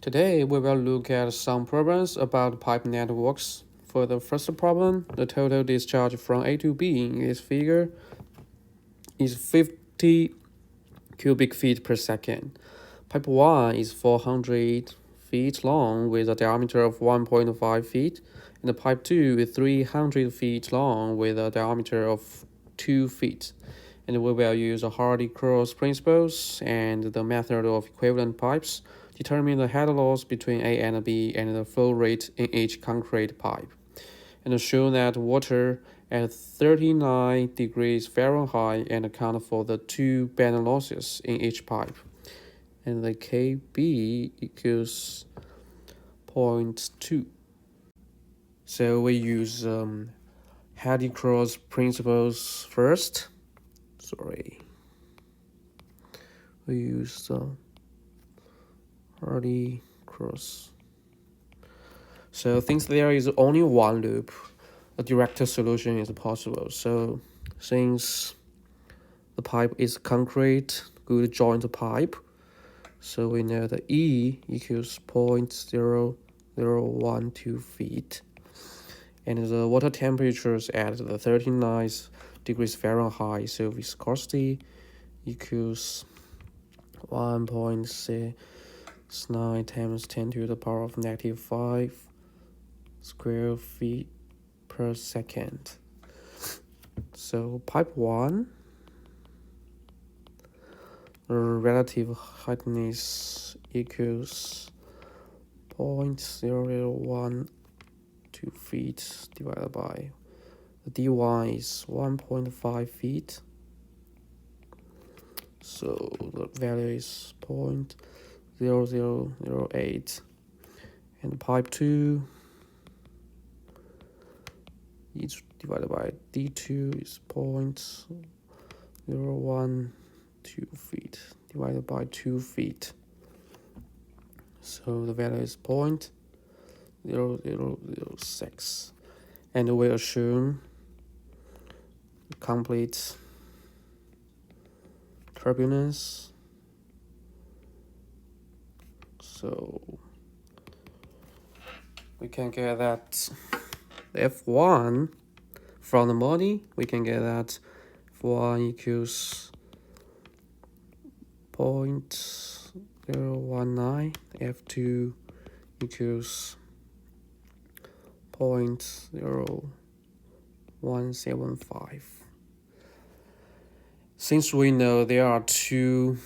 Today we will look at some problems about pipe networks. For the first problem, the total discharge from A to B in this figure is 50 cubic feet per second. Pipe 1 is 400 feet long with a diameter of 1.5 feet, and the pipe 2 is 300 feet long with a diameter of 2 feet. And we will use the Hardy-Cross principles and the method of equivalent pipes, determine the head loss between A and B and the flow rate in each concrete pipe, and show that water at 39 degrees Fahrenheit and account for the two band losses in each pipe. And the KB equals 0.2. So we use Hardy-Cross principles first. We use Hardy-Cross. So since there is only one loop, a direct solution is possible. So since the pipe is concrete, good joint pipe, so we know that E equals 0.0012 feet. And the water temperature is at the 39 degrees Fahrenheit, so viscosity equals 1.69 times 10 to the power of negative 5 square feet per second. So pipe 1, the relative hardness equals 0.0012 feet divided by the D1 is 1.5 feet. So the value is 0.0008. And pipe 2 is divided by D2 is 0.012 feet divided by 2 feet. So the value is 0.0006. And we assume complete turbulence. So we can get that F1 from the body, we can get that F1 equals 0.019, F2 equals 0.0175. Since we know there are two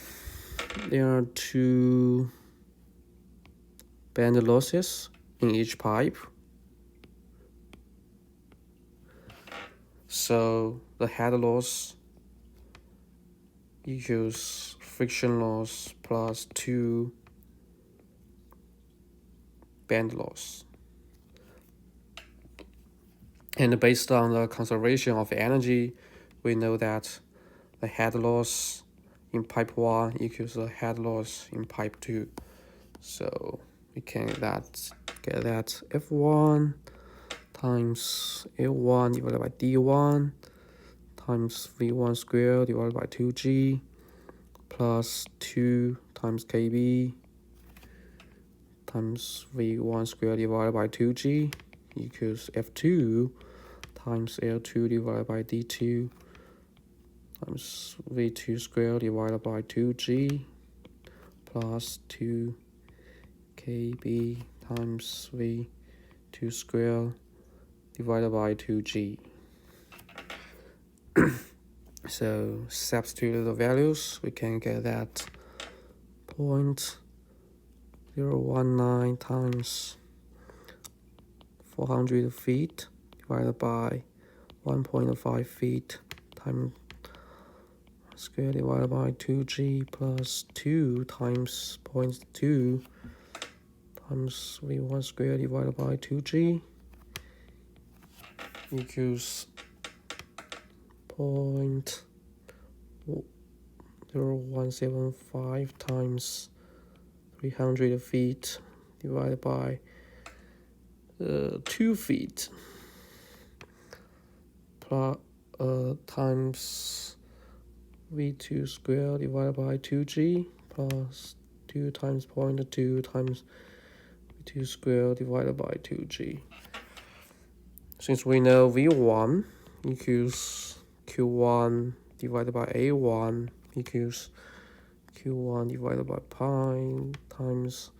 band losses in each pipe, so the head loss equals friction loss plus 2 band loss. And based on the conservation of energy, we know that the head loss in pipe 1 equals the head loss in pipe 2. So we can get that F1 times A1 divided by D1 times V1 squared divided by 2G plus 2 times KB times V1 squared divided by 2G equals F2 times L2 divided by D2 times V2 squared divided by 2G plus 2 KB times V2 squared divided by 2G. So substitute the values, we can get that 0.019 times 400 feet divided by 1.5 feet times square divided by 2G plus 2 times 0.2 times V1 square divided by 2G equals 0.0175 times 300 feet divided by 2 feet plus times V2 squared divided by 2G plus 2 times 0.2 times v2 squared divided by 2g. Since we know v1 equals q1 divided by a1 equals q1 divided by pi times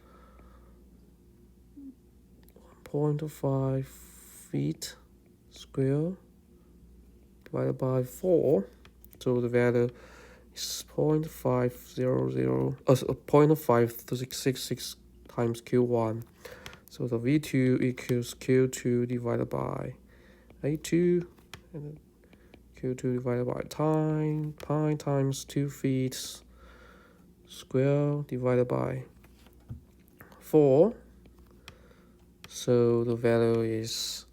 1.5 feet square divided by 4, so the value is 0.566 times q1. So the v2 equals q2 divided by a2, and q2 divided by pi times 2 feet square divided by 4. So the value is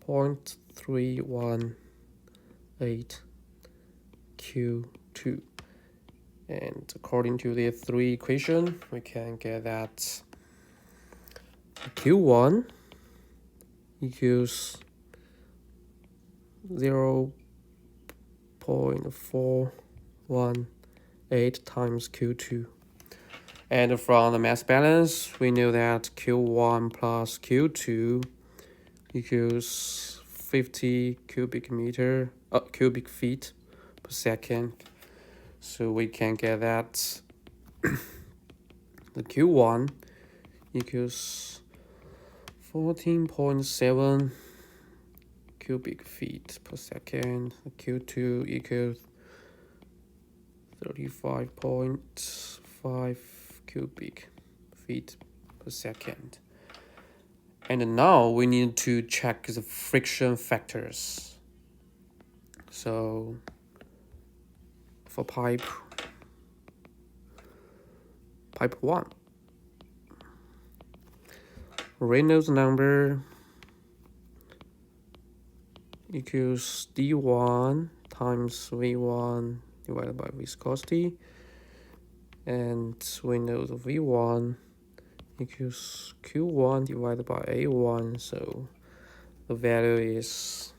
0.318 q2. And according to the three equation, we can get that q1 equals 0.418 times q2. And from the mass balance, we know that q1 plus q2 equals 50 cubic feet per second. So we can get that the q1 equals 14.7 cubic feet per second. The q2 equals 35.5 cubic feet per second. And now we need to check the friction factors. So for pipe 1, Reynolds number equals d1 times v1 divided by viscosity, and we know the v1 equals q1 divided by a1, so the value is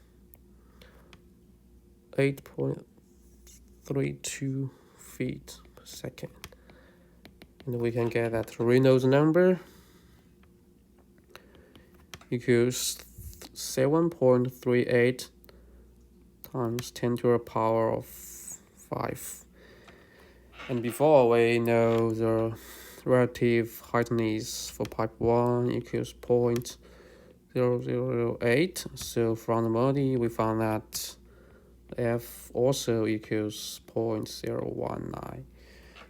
8.32 feet per second. And we can get that Reynolds number equals 7.38 times 10 to the power of 5. And before we know the relative hardness for pipe 1 equals 0.0008. So from the body, we found that F also equals 0.019.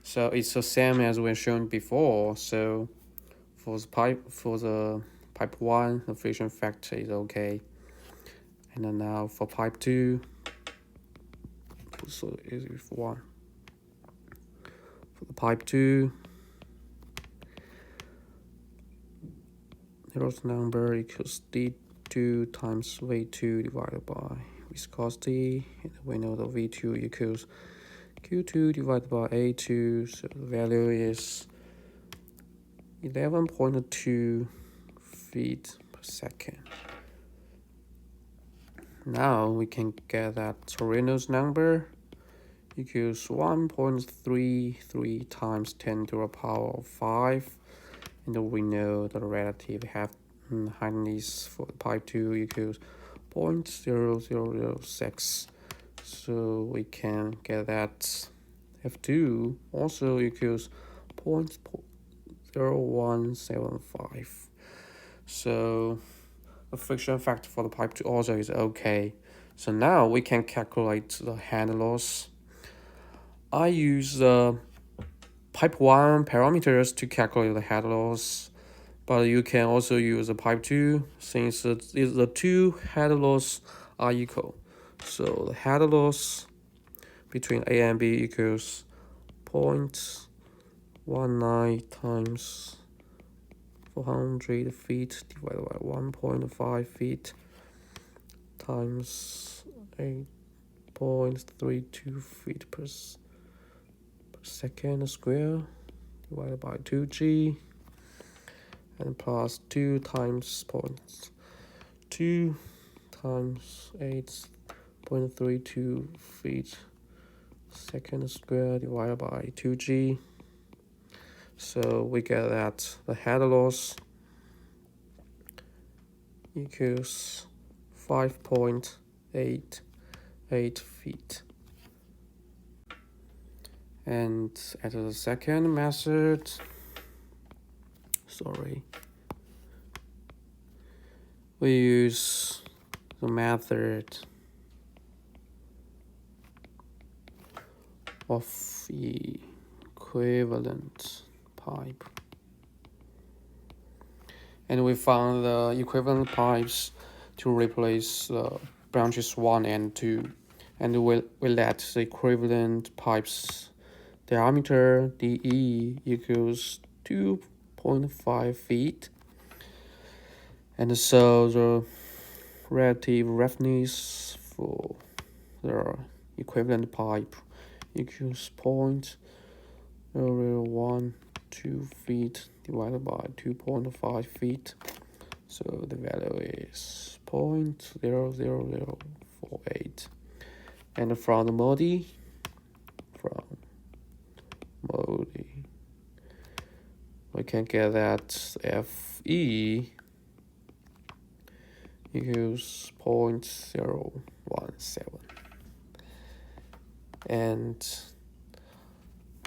So it's the same as we shown before. So for the pipe 1, the friction factor is okay. And then now for pipe 2, so it is 1. For the pipe 2, Reynolds number equals d2 times v2 divided by viscosity, and we know the v2 equals q2 divided by a2, so the value is 11.2 feet per second. Now we can get that Reynolds number equals 1.33 times 10 to the power of 5, and we know the relative hardness for the pipe 2 equals 0.0006. So we can get that F2 also equals 0.0175. So the friction factor for the pipe 2 also is okay. So now we can calculate the head loss. I use the pipe 1 parameters to calculate the head loss, but you can also use the pipe 2 since the two head loss are equal. So the head loss between A and B equals 0.19 times 400 feet divided by 1.5 feet times 8.32 feet per second square divided by 2g, and plus 2 times 0.2 times 8.32 feet second square divided by 2g. So we get that the head loss equals 5.88 feet. And at the second method, we use the method of equivalent pipe. And we found the equivalent pipes to replace the branches 1 and 2. And we let the equivalent pipes diameter DE equals 2.5 feet. And so the relative roughness for the equivalent pipe equals 0.0012 feet divided by 2.5 feet. So the value is 0.00048. And from Modi, we can get that FE equals 0.017. And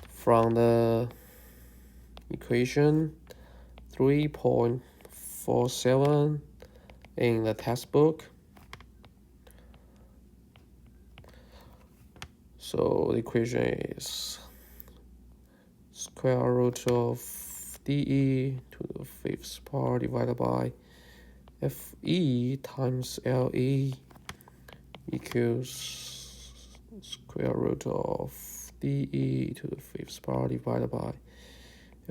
from the equation 3.47 in the textbook, so the equation is square root of dE to the 5th power divided by FE times LE equals square root of dE to the 5th power divided by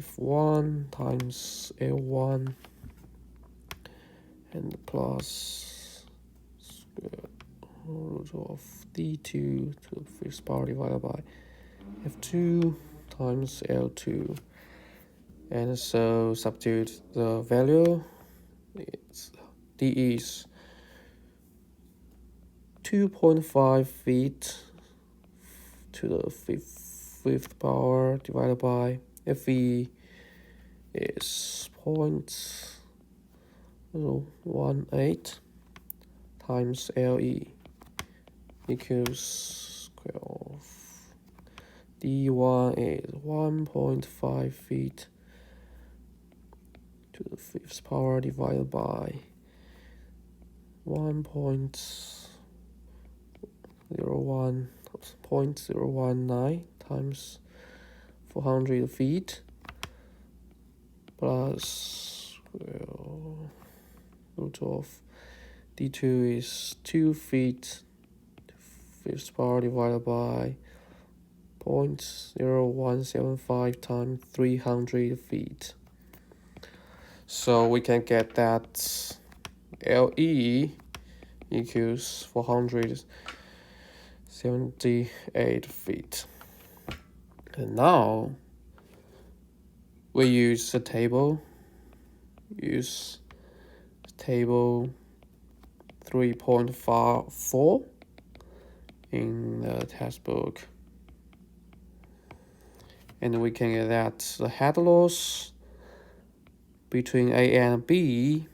F1 times L1 and plus square root of D2 to the 5th power divided by F2 times L2. And so substitute the value. D is 2.5 feet to the fifth power divided by FE is 0.018 times LE equals square of D1 is 1.5 feet to the 5th power divided by 0.019 times 400 feet plus root of D2 is 2 feet to 5th power divided by 0.0175 times 300 feet. So we can get that LE equals 478 feet. And now we use the table. Use table 3.4 in the textbook. And we can get that the head loss between A and B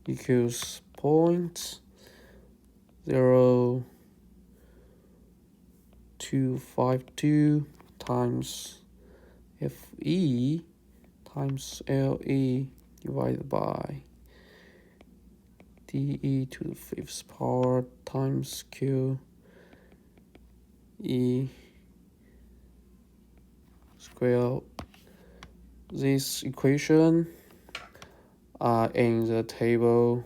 equals 0.0252 times FE times LE divided by DE to the 5th power times QE square. This equation are in the table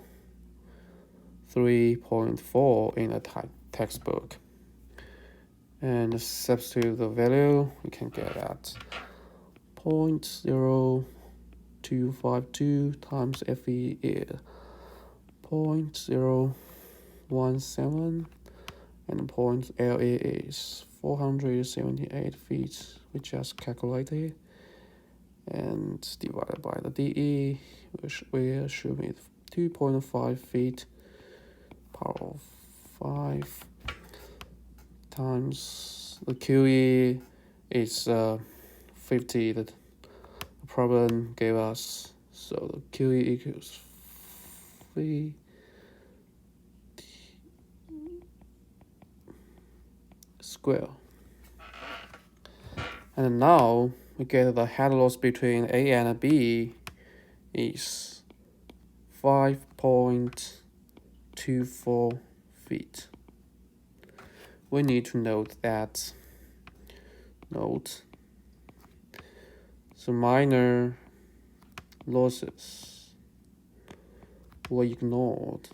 3.4 in the textbook. And substitute the value, we can get at 0.0252 times FE is 0.017 and point LA is 478 feet, we just calculated, and divided by the DE, which we assume is 2.5 feet, power of 5 times the QE is 50 problem gave us, so the QE equals 3 square. And now we get the head loss between A and B is 5.24 feet. We need to note that the minor losses were ignored.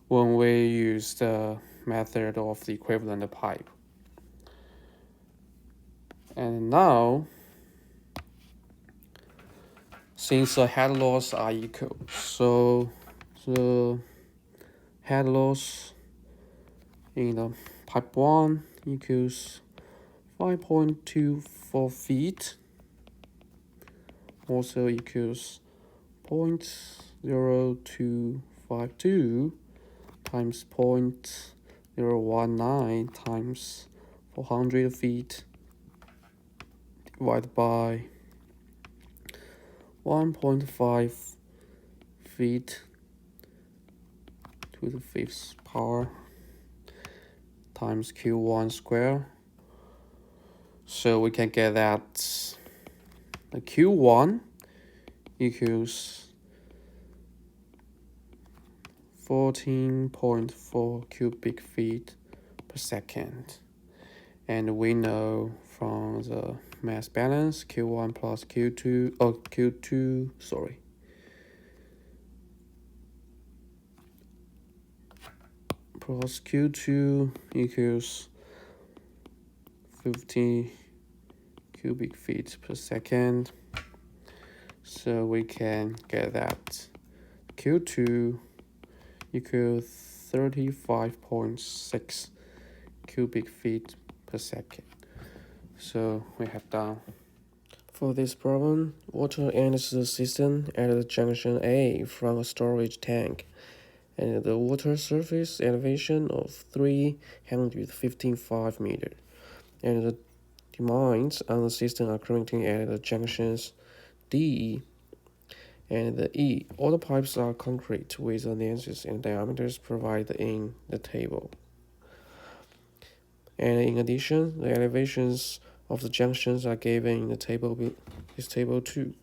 When we use the method of the equivalent pipe. And now, since the head loss are equal, so the head loss in the pipe 1 equals 5.24 feet, also equals 0.0252 times 0.019 times 400 feet divided by 1.5 feet to the 5th power times Q1 square. So we can get that the Q1 equals 14.4 cubic feet per second. And we know from the mass balance Q1 plus Q2, plus Q2 equals 50 cubic feet per second. So we can get that Q2 equals 35.6 cubic feet per second. So we have done. For this problem, water enters the system at the junction A from a storage tank, and the water surface elevation of 315 meters, and the demands on the system are currently at the junctions D and the E. All the pipes are concrete with the lengths and diameters provided in the table. And in addition, the elevations of the junctions are given in the table, this table too.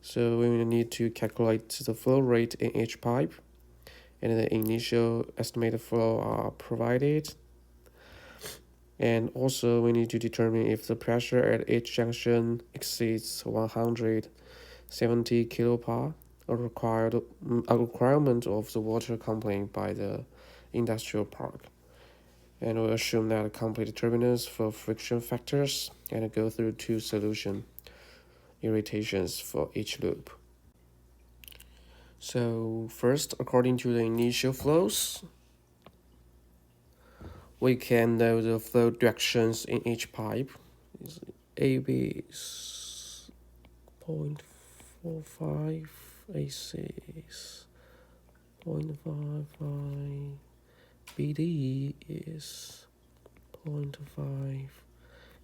So we will need to calculate the flow rate in each pipe, and the initial estimated flow are provided. And also we need to determine if the pressure at each junction exceeds 170 kilopar, a requirement of the water complaint by the industrial park. And we'll assume that a complete determinants for friction factors and go through 2 solution irritations for each loop. So first, according to the initial flows, we can know the flow directions in each pipe. AB is 0.45, AC is 0.55, BD is 0.5,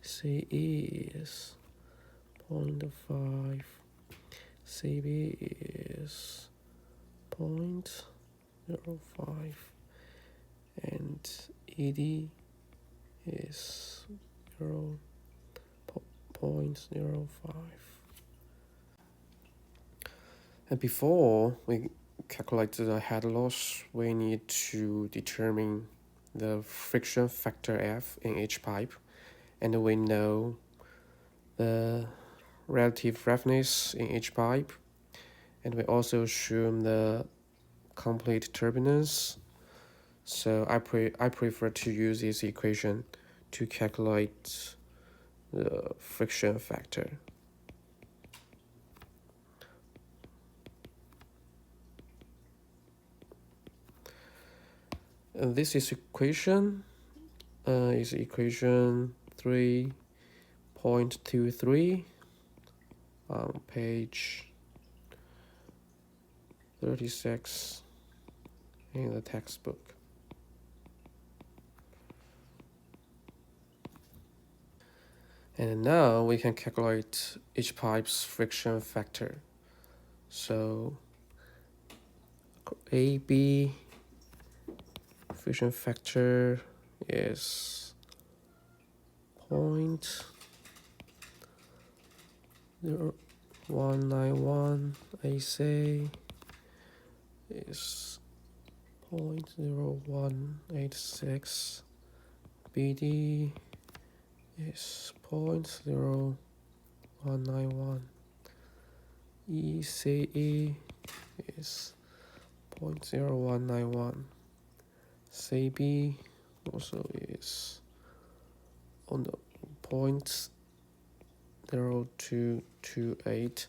CE is 0.5, CB is 0.05, and ED is 0.05. And before we calculate the head loss, we need to determine the friction factor F in each pipe, and we know the relative roughness in each pipe, and we also assume the complete turbulence. So I prefer to use this equation to calculate the friction factor. And this is equation 3.23 on page 36 in the textbook. And now we can calculate each pipe's friction factor. So AB friction factor is 0.0191, AC is 0.0186, BD is 0.0191, ECE is 0.0191, CB also is on the 0.0228,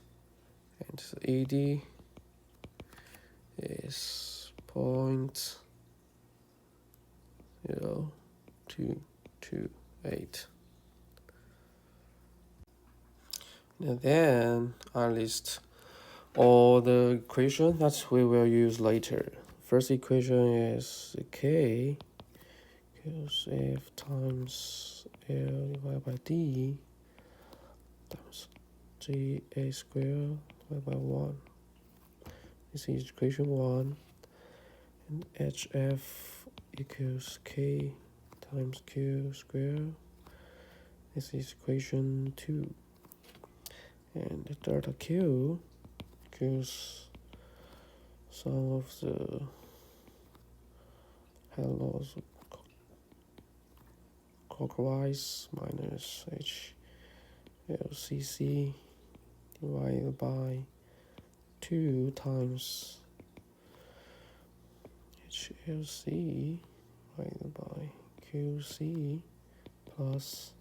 and ED is 0.0228. And then I list all the equations that we will use later. First equation is K equals F times L divided by D times GA squared divided by 1. This is equation 1. And HF equals K times Q squared. This is equation 2. And delta Q equals sum of the head loss clockwise minus HLCC divided by 2 times HLC divided by QC plus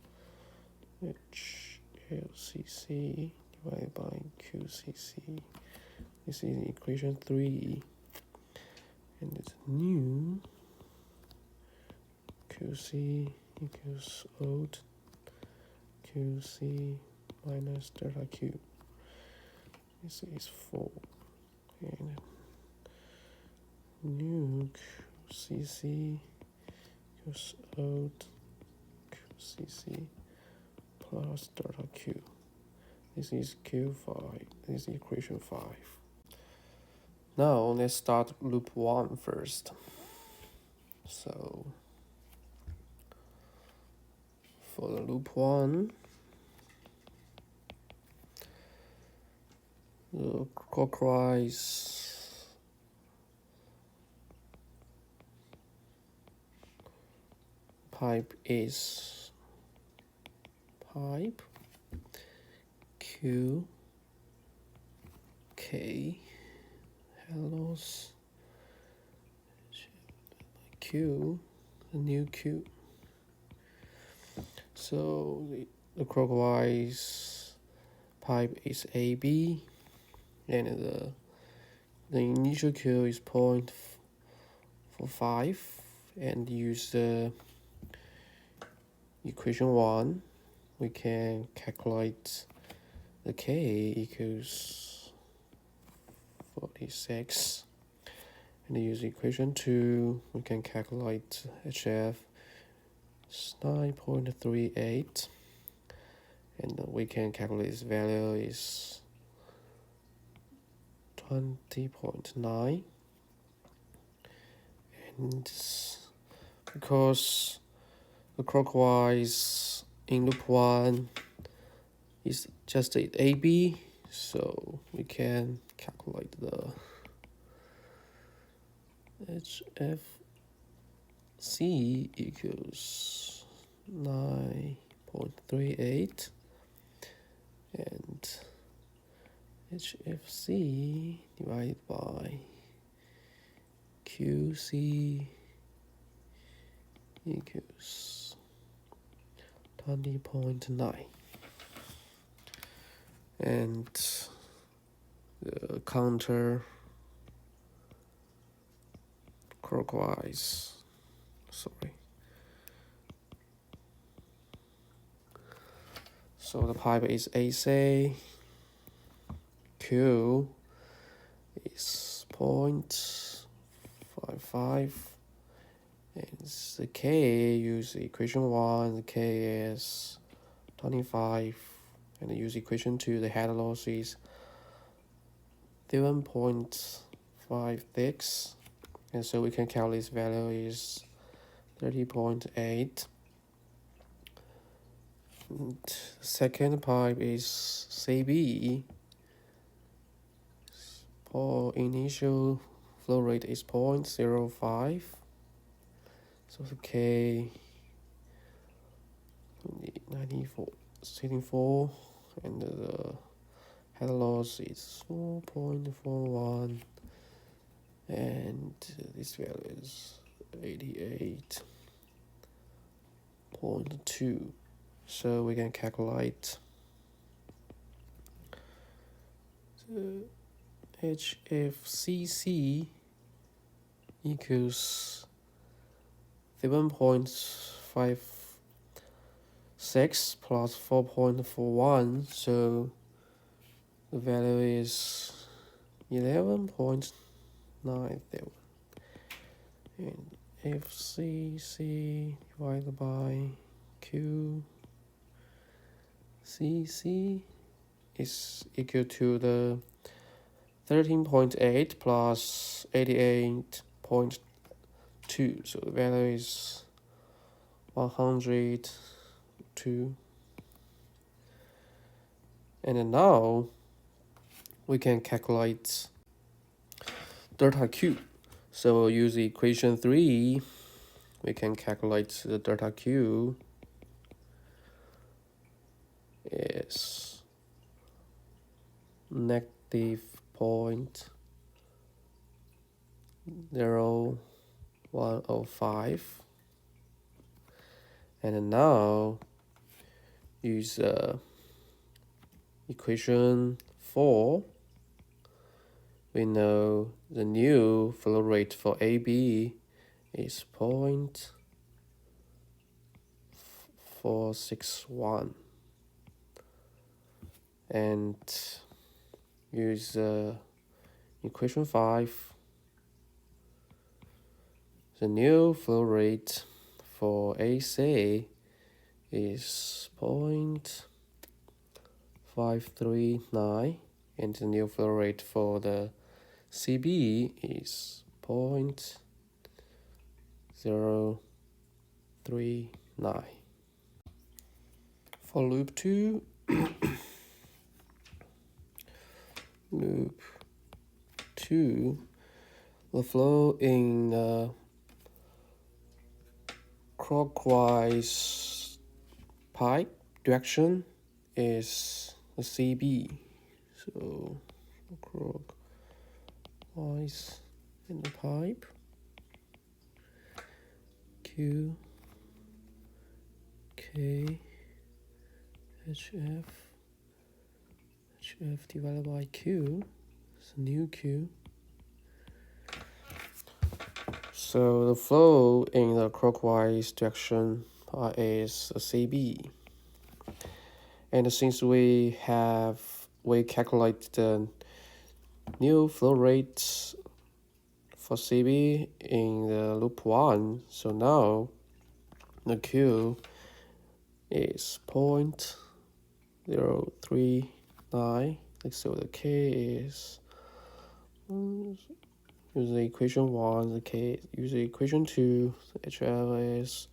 HLCC divided by QCC. This is equation 3. And it's new QC equals old QC minus delta Q. This is 4. And new QCC equals old QCC plus delta Q. This is Q5. This is equation 5. Now let's start loop 1 first. So for the loop 1, the clockwise pipe is pipe Q K hellos Q, the new Q. So the clockwise pipe is AB, and the initial Q is 0.45, and use the equation 1, we can calculate the K equals 46. And use equation 2, we can calculate HF is 9.38. And we can calculate this value is 20.9. And because the clockwise in loop 1 is just AB, so we can calculate the HFC equals 9.38, and HFC divided by QC equals 20.9. And the counter clockwise, so the pipe is AC, Q is 0.55, and the K, use equation 1, the K is 25, and use equation 2, the head loss is 7.56, and so we can calculate this value is 30.8. Second pipe is CB. For initial flow rate is 0.05. So the K 94 64, and the head loss is 4.41, and this value is 88.2. So we can calculate the HFCC equals 7.56 plus 4.41, so the value is 11.97, and FCC divided by QCC is equal to the 13.8 plus 88.2, so the value is 102. And then now we can calculate delta Q. So use equation 3, we can calculate the delta Q is negative 0.0105, and then now use equation 4. We know the new flow rate for AB is 0.461, and use equation 5. The new flow rate for AC is 0.539, and the new flow rate for the CB is 0.039. For loop 2, the flow in the clockwise pipe direction is the CB. So clockwise in the pipe, Q, K, HF divided by Q, it's a new Q. So the flow in the clockwise direction is a CB. And since we calculate the new flow rate for CB in the loop 1, so now the Q is 0.039, so the K is, use the equation 1, the K, use the equation 2, the HL is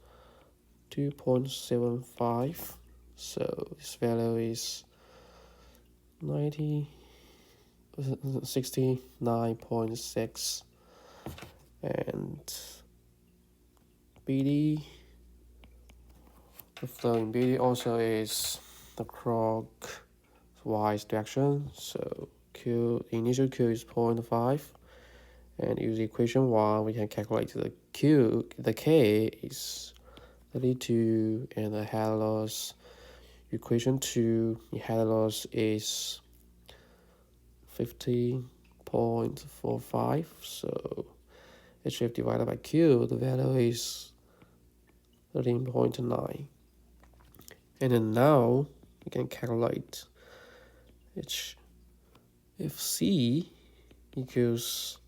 2.75, so this value is 69.6, and BD, the flow in BD also is the clockwise direction, so initial Q is 0.5, and use equation 1, we can calculate the K is 32, and the head loss, equation 2, the head loss is 50.45, so HF divided by Q, the value is 13.9. And then now we can calculate HFC equals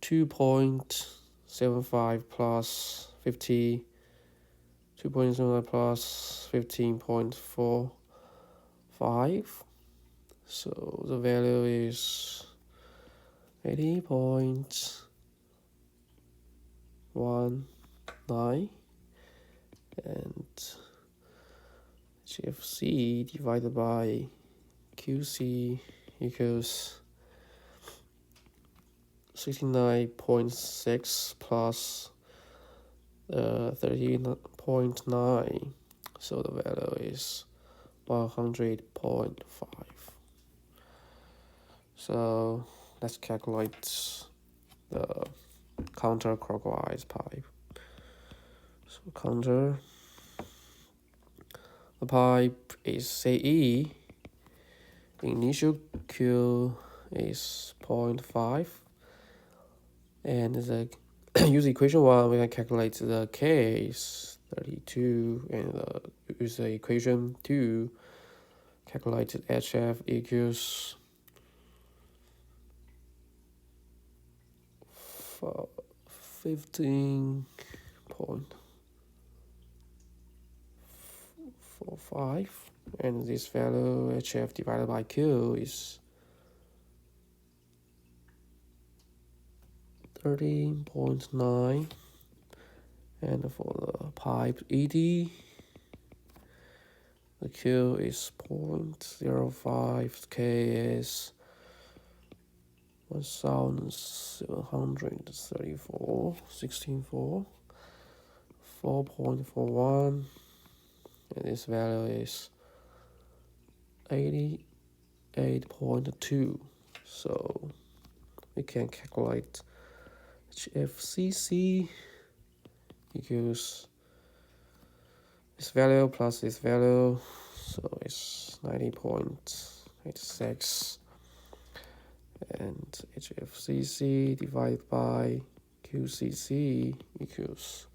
2.75 plus 50 2.09 plus 15.45. So the value is 80.19, and GFC divided by QC equals 69.6 plus 13.9, so the value is 100.5. So let's calculate the counterclockwise pipe. So the pipe is CE, initial Q is 0.5, and the use equation 1, we can calculate the K is 32, and use the equation 2, calculate HF equals 15.45, and this value HF divided by Q is 13.9, and for the pipe ED, the Q is 0.05, K is 1734, 16.4, 4.41, and this value is 88.2. So we can calculate HFCC equals this value plus this value, so it's 90.86, and HFCC divided by QCC equals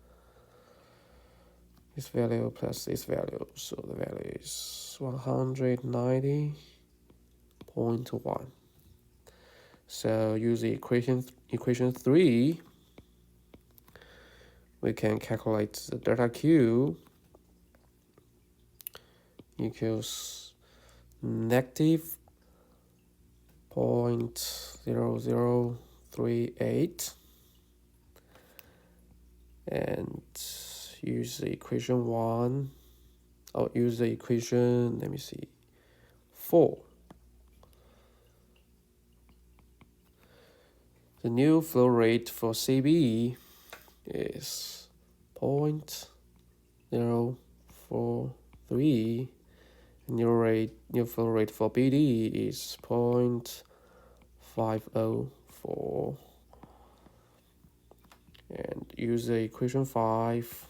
this value plus this value, so the value is 190.1. So use the equation 3, we can calculate the delta Q equals negative 0.0038, and use the equation 1, or use the equation, let me see, 4. The new flow rate for CB is 0.043. New flow rate for BD is 0.504, and use the equation 5.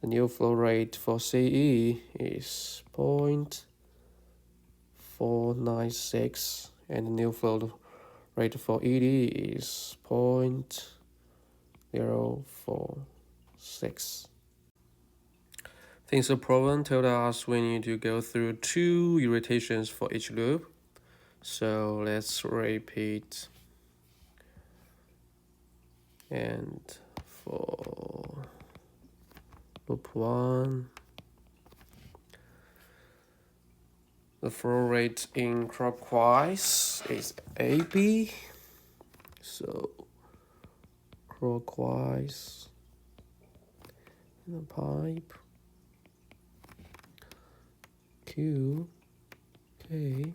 The new flow rate for CE is 0.496, and the new flow rate for ED is 0.046. Since the problem told us we need to go through 2 iterations for each loop, so let's repeat. And for loop 1, the flow rate in clockwise is AB, so clockwise in the pipe, Q, K,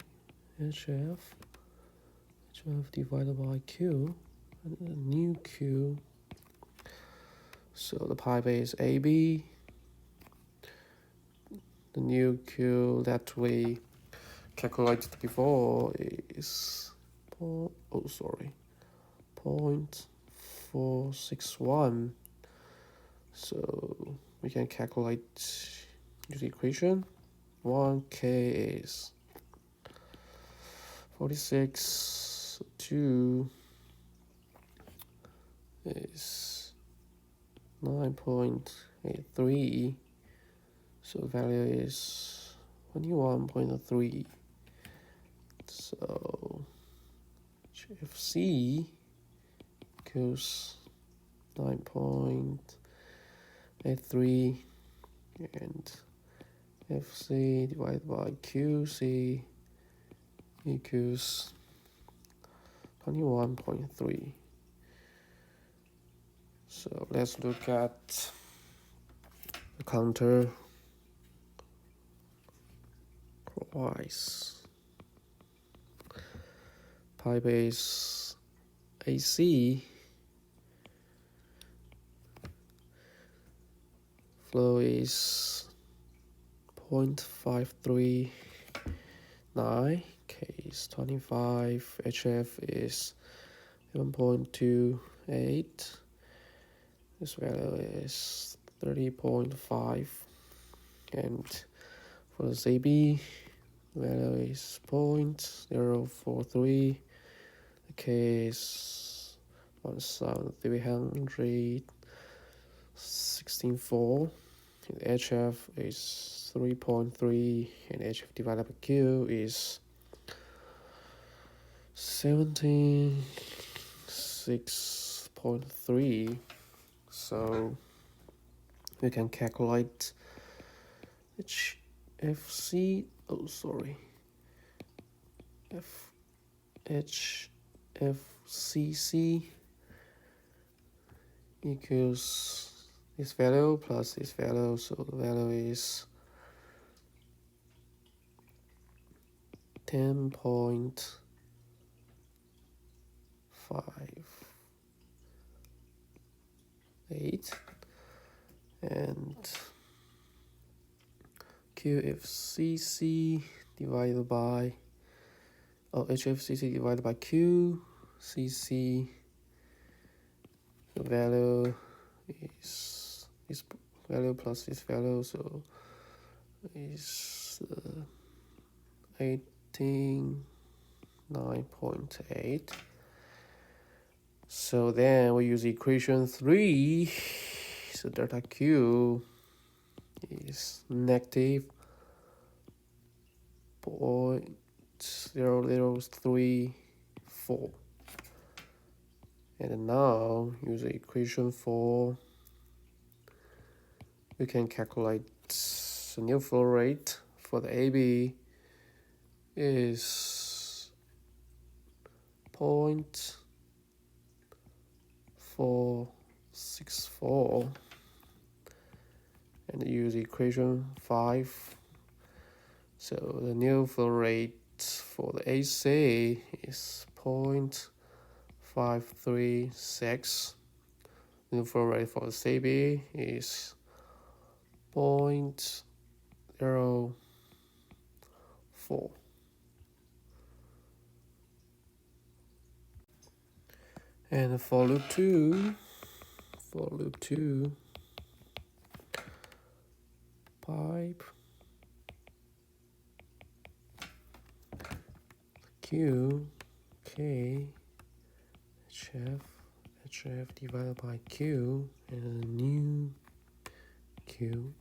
HF divided by Q, and a new Q. So the pipe is AB. The new Q that we calculated before is 0.461. So we can calculate the equation. 1K is 46, 2 is 9.83, so the value is 21.3. So HFC equals 9.83 and FC divided by QC equals 21.3. So let's look at the counter clockwise. Pi base AC flow is 0.539, K is 25, HF is 11.28, this value is 30.5, and for the CB value is 0.043, the K is 1316.4, and HF is 3.3, and HF divided by Q is 76.3. So we can calculate HFC, HFCC equals this value plus this value, so the value is 10.58, and QFCC divided by HFCC divided by QCC, the value is this value plus this value, so is 18.9.8. So then we use equation 3, so delta Q is negative 0.0034. And now use equation 4, we can calculate the new flow rate for the AB is 0.464, and use equation 5. So the new flow rate for the AC is 0.536. New flow rate for the CB is 0.04. And for loop 2, pipe Q, K, HF divided by Q, and a new Q.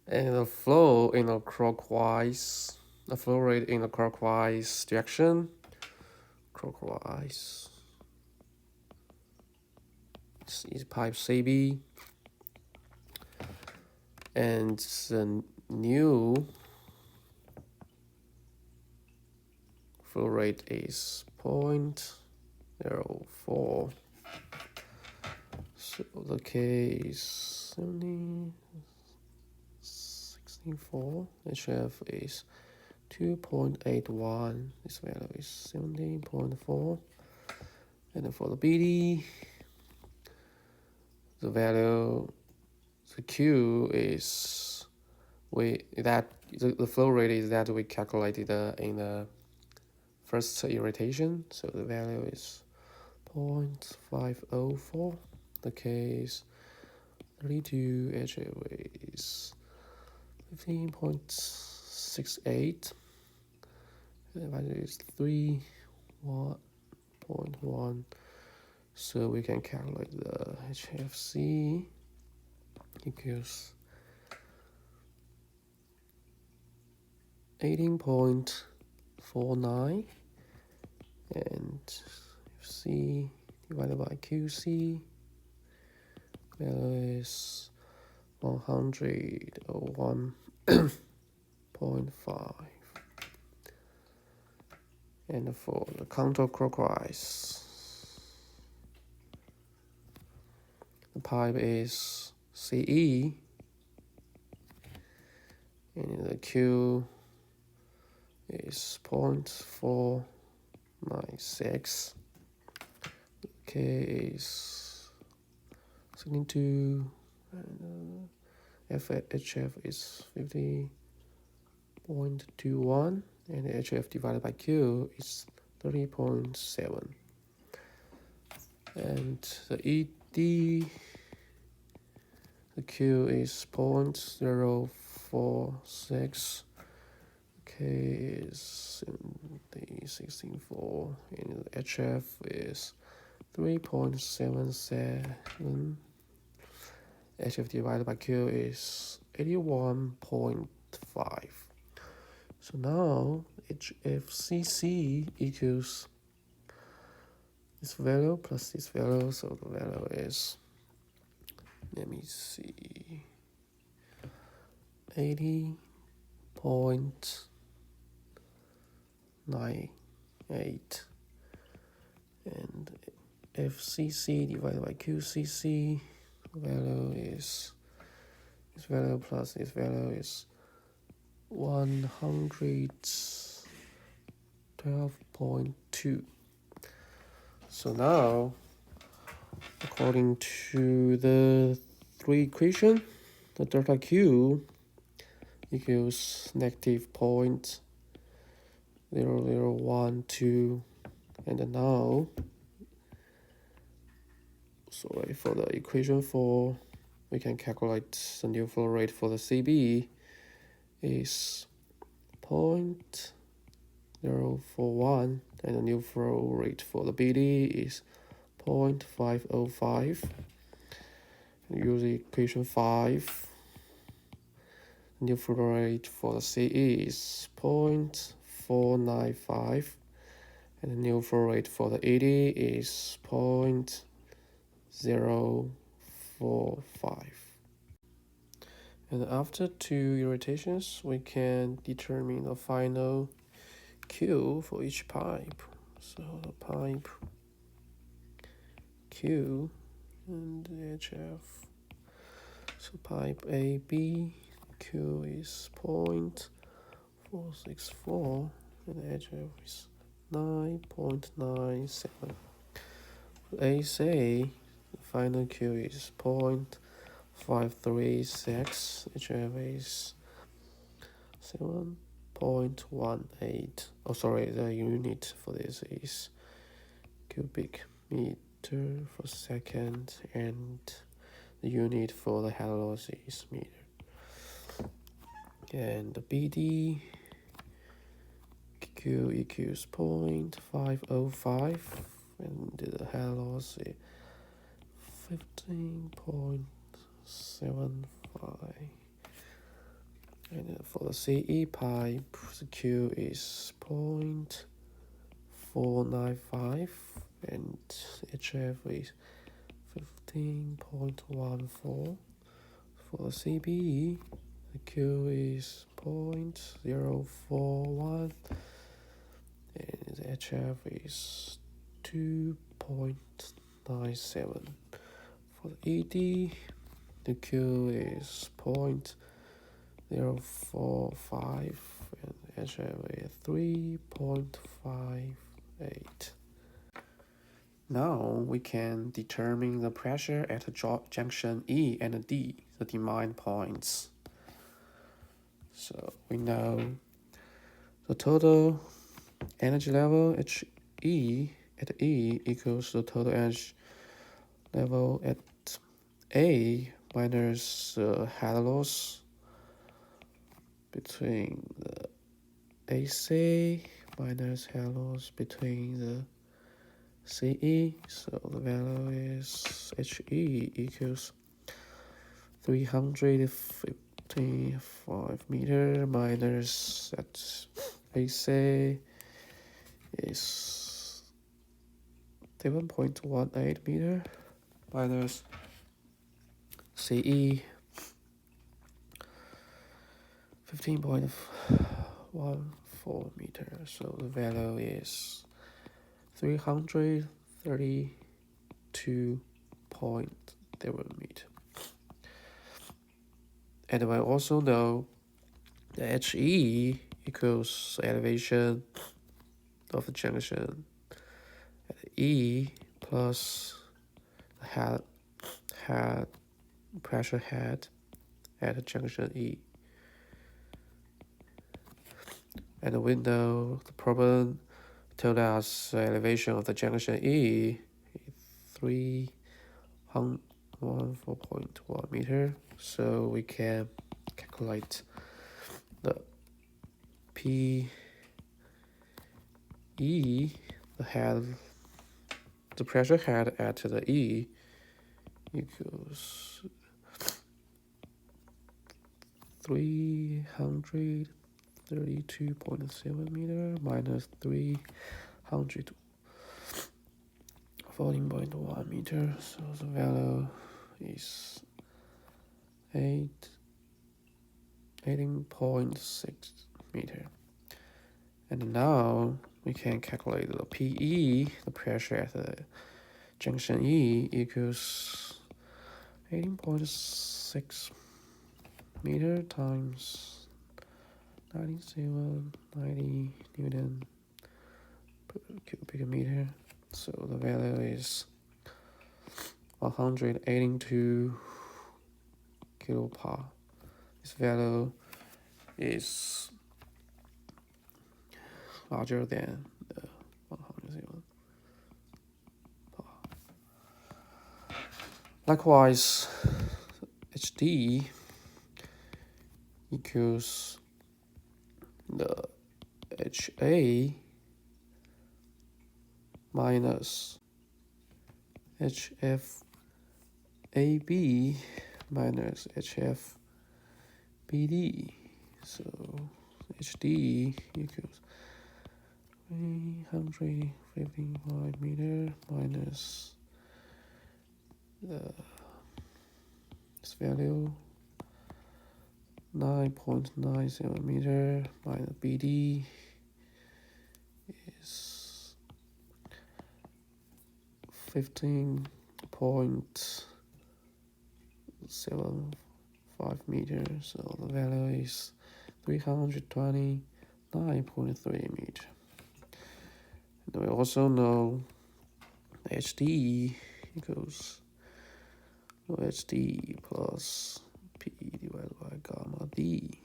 And the flow in a clockwise, the flow rate in a clockwise direction, this is pipe CB, and the new flow rate is 0.04. So the K is 64, HF is 2.81, this value is 17.4, and for the BD, the value, the Q is the flow rate is that we calculated in the first iteration, so the value is 0.504, the K is 32, HF is 15.68, and the value is 3.1. So we can calculate the HFC equals 18.49, and FC divided by QC value is 101.5. And for the counterclockwise, the pipe is CE, and the Q is 0.496. K is 72, and HF is 50.21, and HF divided by Q is 30.7. And the ED, the Q is 0.046, K is 16.4, and the HF is 3.77. HF divided by Q is 81.5. So now HFCC equals this value plus this value. So the value is, let me see, 80.98, and FCC divided by QCC value is, this value plus this value is 112.2. So now, according to the three equation, the delta Q equals negative 0.0012, and now, sorry, for the equation 4, we can calculate the new flow rate for the CB is 0.041, and the new flow rate for the BD is 0.505. And use equation 5. The new flow rate for the CE is 0.495, and the new flow rate for the ED is 0.045. And after two irritations, we can determine the final Q for each pipe. So the pipe Q and HF. So pipe AB, Q is 0.464, and HF is 9.97. AC, the final Q is 0.536, HF is 7.18. Oh, sorry, the unit for this is cubic meter per second, and the unit for the head loss is meter. And the BD Q equals 0.505, and the head loss is 15.75. And for the CE pipe, the Q is 0.495, and HF is 15.14. For the CBE, the Q is 0.041, and the HF is 2.97. For the ED, the Q is 0.045, and HF is 3.58. Now we can determine the pressure at the junction E and D, the demand points. So we know the total energy level HE at E equals the total energy level at A minus head loss between the AC minus head loss between the CE. So the value is HE equals 355 meter minus that AC is 7.18 meter minus CE 15.14 meters. So the value is 332.0 meters. And we also know the HE equals elevation of the junction at E plus the head pressure head at junction E. And we know the problem told us the elevation of the junction E is 314.1 meter. So we can calculate the PE, the pressure head at the E equals 332.7 meter minus 314.1 meter. So the value is 18.6 meter. And now we can calculate the PE, the pressure at the junction E equals 18.6 meter times 9790 Newton per cubic meter. So the value is 182 kilopar. This value is larger than the 100. Likewise, HD equals the HA minus HFAB minus HFBD. So HD equals 355 meter minus this value 9.97 meter minus BD is 15.75 meters. So the value is 329.3 meters. And we also know HD equals HD plus P divided by gamma D.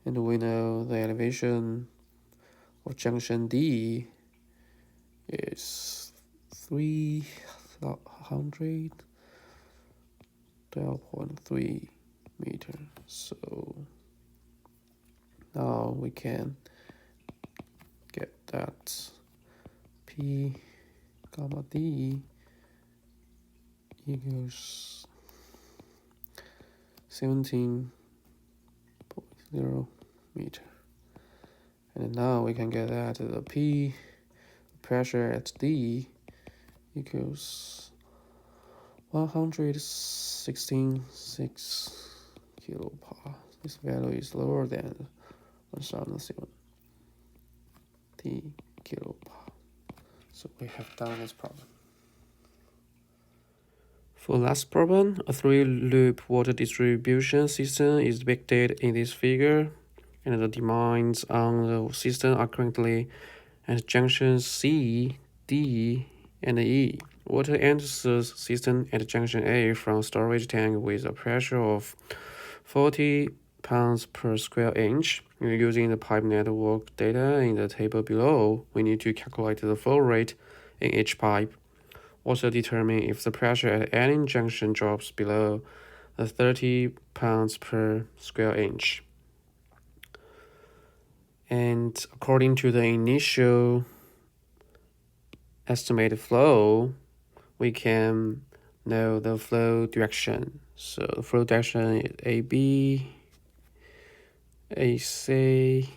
And we know the elevation of junction D is 312.3 meters. So now we can get that P gamma D equals 17.0 meter. And now we can get that the P pressure at D equals 116.6 kilopar. This value is lower than 1070 kilopar. So we have done this problem. For last problem, a 3-loop water distribution system is depicted in this figure, and the demands on the system are currently at junctions C, D, and E. Water enters the system at junction A from storage tank with a pressure of 40 pounds per square inch. Using the pipe network data in the table below, we need to calculate the flow rate in each pipe. Also determine if the pressure at any junction drops below the 30 pounds per square inch. And according to the initial estimated flow, we can know the flow direction. So the flow direction is AB, AC,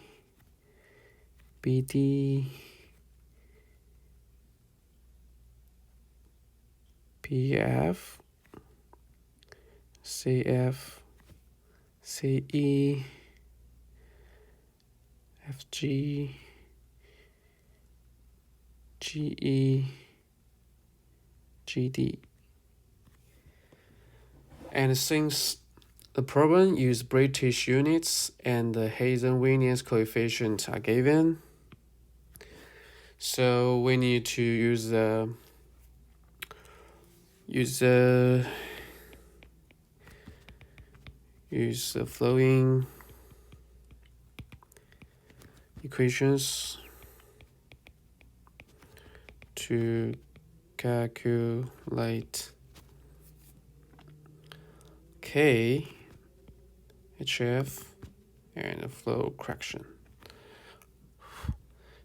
BD, PF, CF, CE, FG, GE, GD. And since the problem uses British units and the Hazen-Williams coefficient are given, so we need to use the following equations to calculate K, HF, and the flow correction.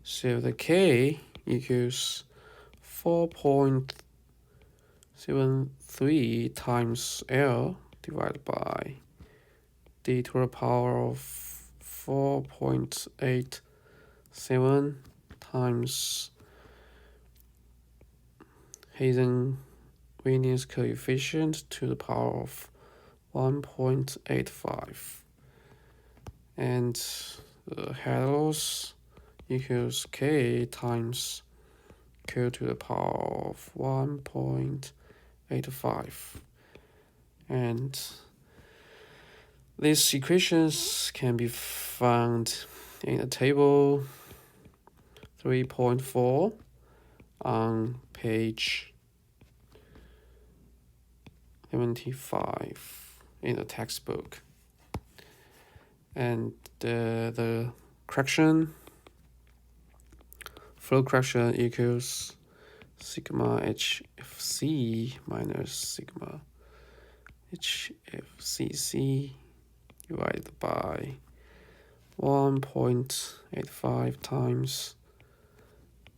So the K equals 4.73 times L divided by d to the power of 4.87 times Hazen-Williams coefficient to the power of 1.85. And the head loss equals K times Q to the power of 1.85. And these equations can be found in the table 3.4 on page 75 in the textbook. And the correction, flow correction equals sigma HFC minus sigma HFCC divided by 1.85 times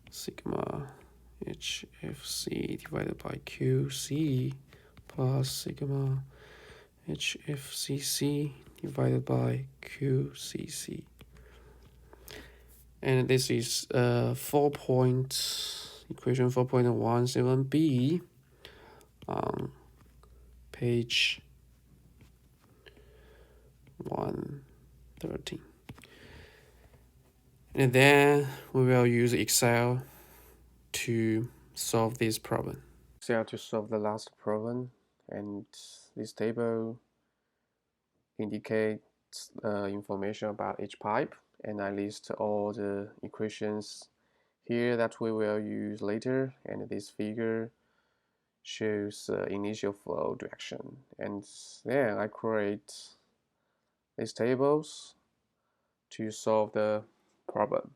sigma HFC divided by QC plus sigma HFCC divided by QCC. And this is equation 4.17b on page 113. And then we will use Excel to solve this problem. Excel to solve the last problem, and this table indicates information about each pipe, and I list all the equations here that we will use later, and this figure shows initial flow direction. And then I create these tables to solve the problem.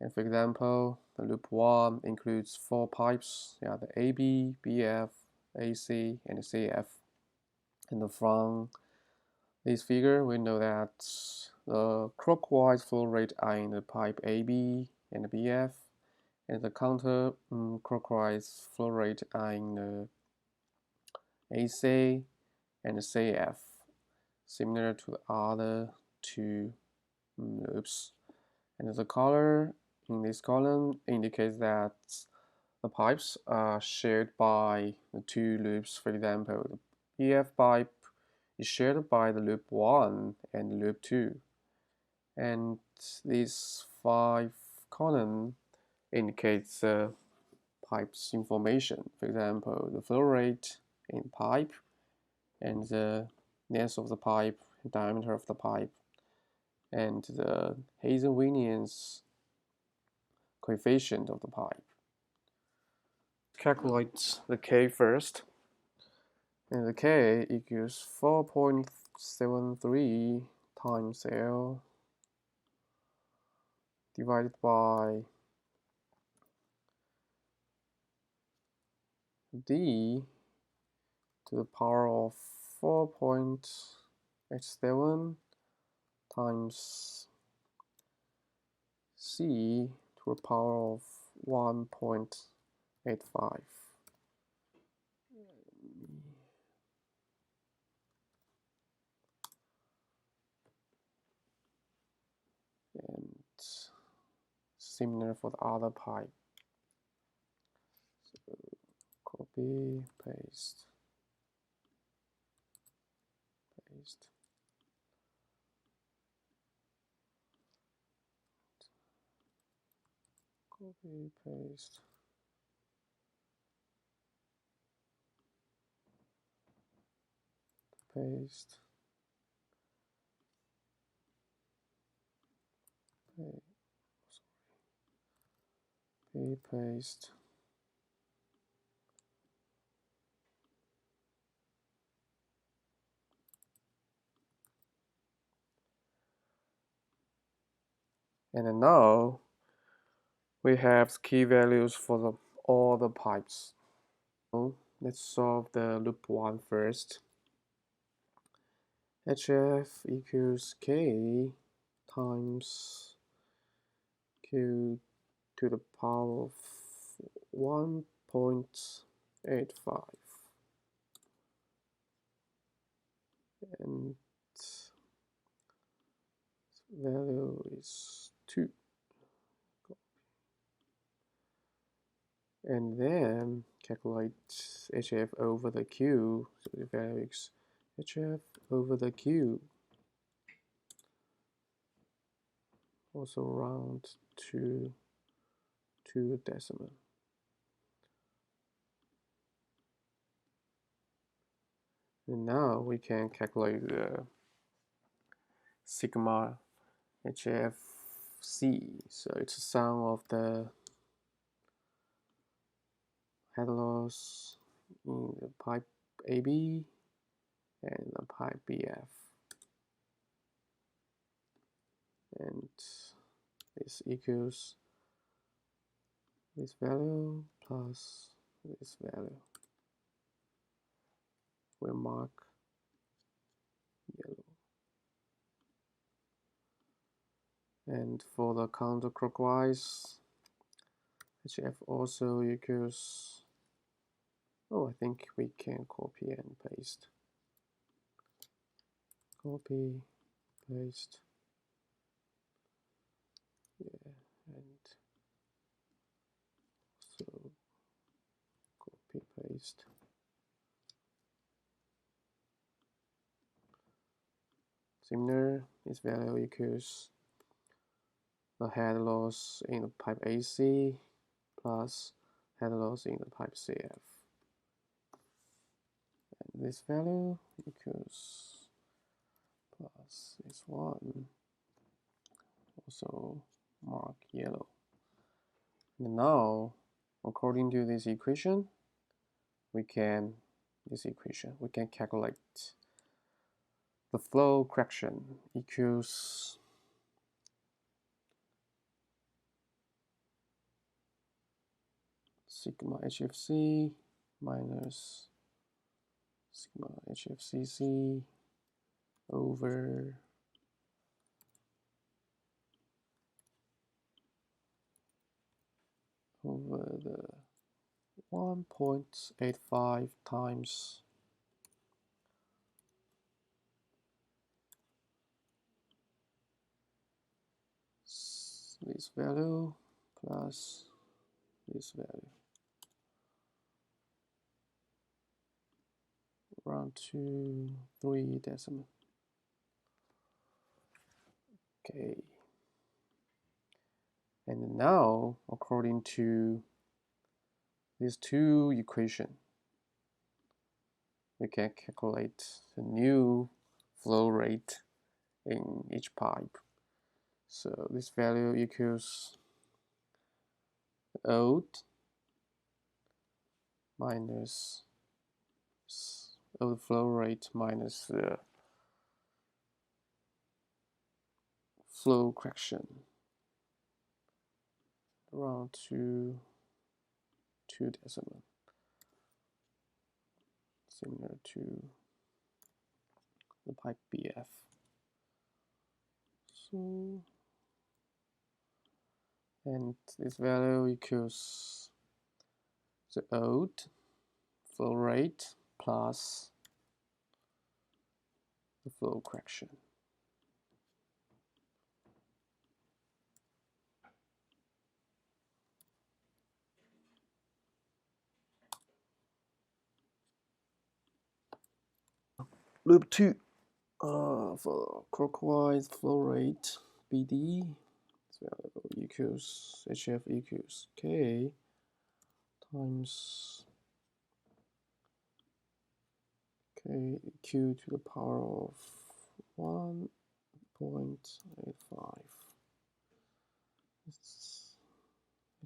And for example, the loop 1 includes 4 pipes, the AB, BF, AC, and CF. And from this figure, we know that the clockwise flow rate are in the pipe AB and the BF, and the counter clockwise flow rate are in the AC and the CF, similar to the other two loops. And the color in this column indicates that the pipes are shared by the two loops. For example, the BF pipe is shared by the loop 1 and loop 2. And these 5 columns indicates the pipe's information. For example, the flow rate in pipe and the length of the pipe, diameter of the pipe, and the Hazen-Williams coefficient of the pipe. Calculate the K first. And the K equals 4.73 times L divided by D to the power of 4.87 times C to the power of 1.85. And similar for the other pipe. So copy, paste. Copy, paste. Paste. Paste. And then now we have key values for all the pipes. Let's solve the loop 1 first. HF equals K times Q to the power of 1.85, and value is 2. And then calculate HF over the Q, so the value is HF over the Q, also round to 2 decimal. And now we can calculate the sigma HFC. So it's the sum of the head loss in the pipe AB and the pipe BF. And this equals this value plus this value. We'll mark yellow. And for the counterclockwise, HF also equals, I think we can copy and paste. Copy, paste, yeah, and so copy, paste. Similar, this value equals the head loss in the pipe AC plus head loss in the pipe CF. And this value equals plus this one, also mark yellow. And now, according to this equation, we can calculate the flow correction equals sigma HFC minus sigma HFCC over the 1.85 times this value plus this value, round to 3 decimal. Okay. And now, according to these two equations, we can calculate the new flow rate in each pipe. So this value equals old minus old flow rate minus the flow correction, around to 2 decimal, similar to the pipe BF. So, and this value equals the old flow rate plus the flow correction. Loop 2, for clockwise flow rate BD, this value equals HF equals K times K Q to the power of 1.85. It's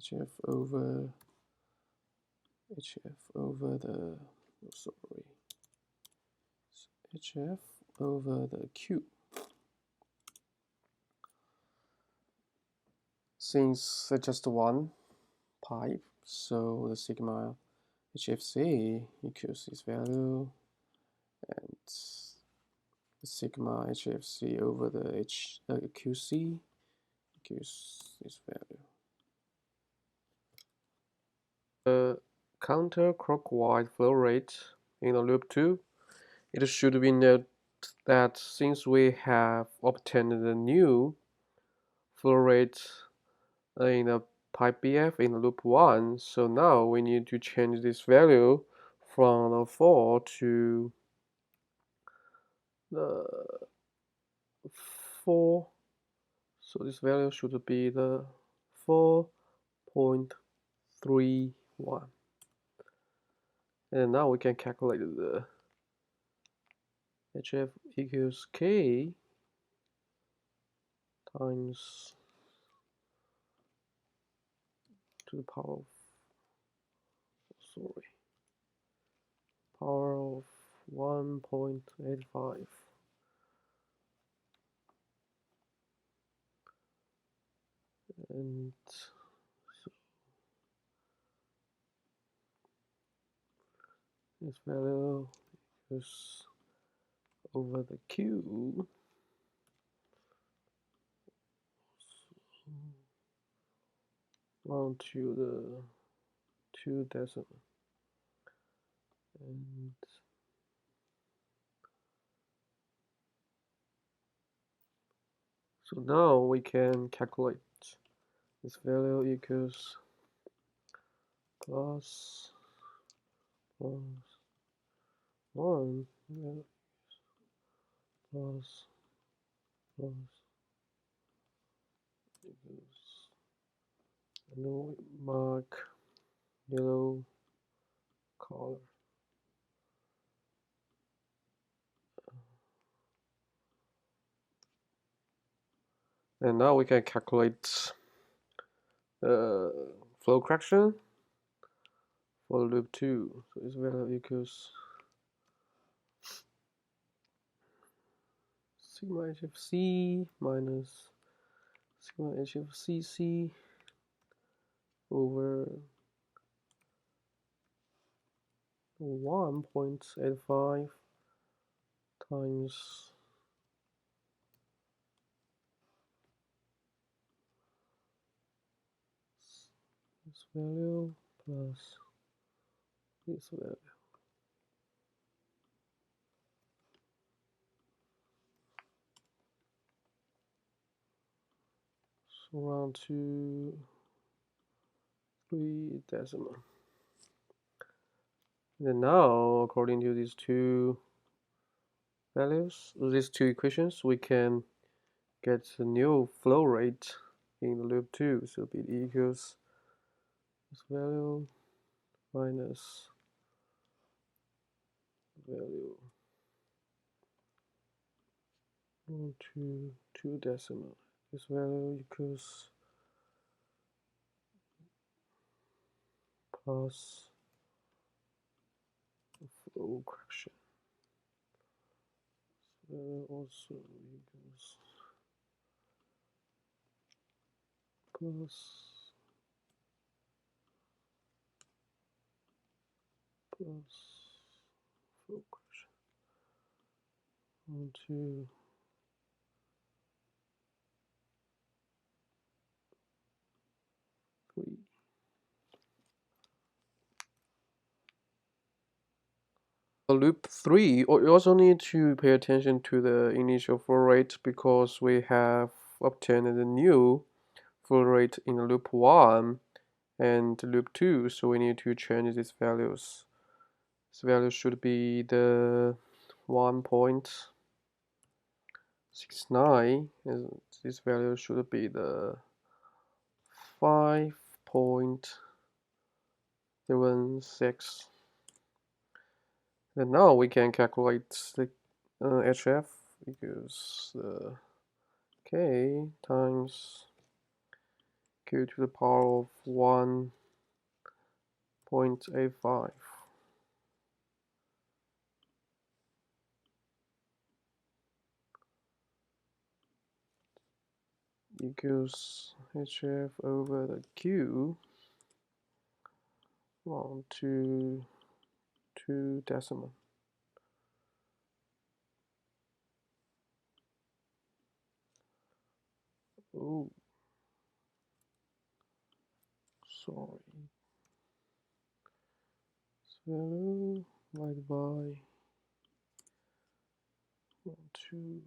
HF over the HF over the Q. Since it's just one pipe, so the sigma HFC equals this value, and the sigma HFC over the QC equals this value. The counterclockwise flow rate in the loop 2, it should be noted that since we have obtained the new flow rate in the pipe BF in loop 1, so now we need to change this value from the 4 to the 4. So this value should be the 4.31. And now we can calculate the HF equals K times to the power of 1.85. And so this value is over the Q. Round to the 2 decimal. And so now we can calculate this value equals plus 1 plus equals, and then we mark yellow color. And now we can calculate flow correction for loop 2. So this value equals sigma HFC minus sigma HFCC over 1.85 times this value plus this value. So round to 3 decimal. And then now, according to these two values, these two equations, we can get the new flow rate in the loop 2. So it equals this value minus value 1 to 2 decimal. This value equals plus flow correction. This value also equals plus flow correction 1 2 3. Loop 3, we also need to pay attention to the initial flow rate because we have obtained a new flow rate in loop 1 and loop 2, so we need to change these values. This value should be the 1.69, and this value should be the 5.76. And now we can calculate the HF equals K times Q to the power of 1.85 equals HF over the Q 1 to 2 decimal. Oh, sorry. So divided by 1 2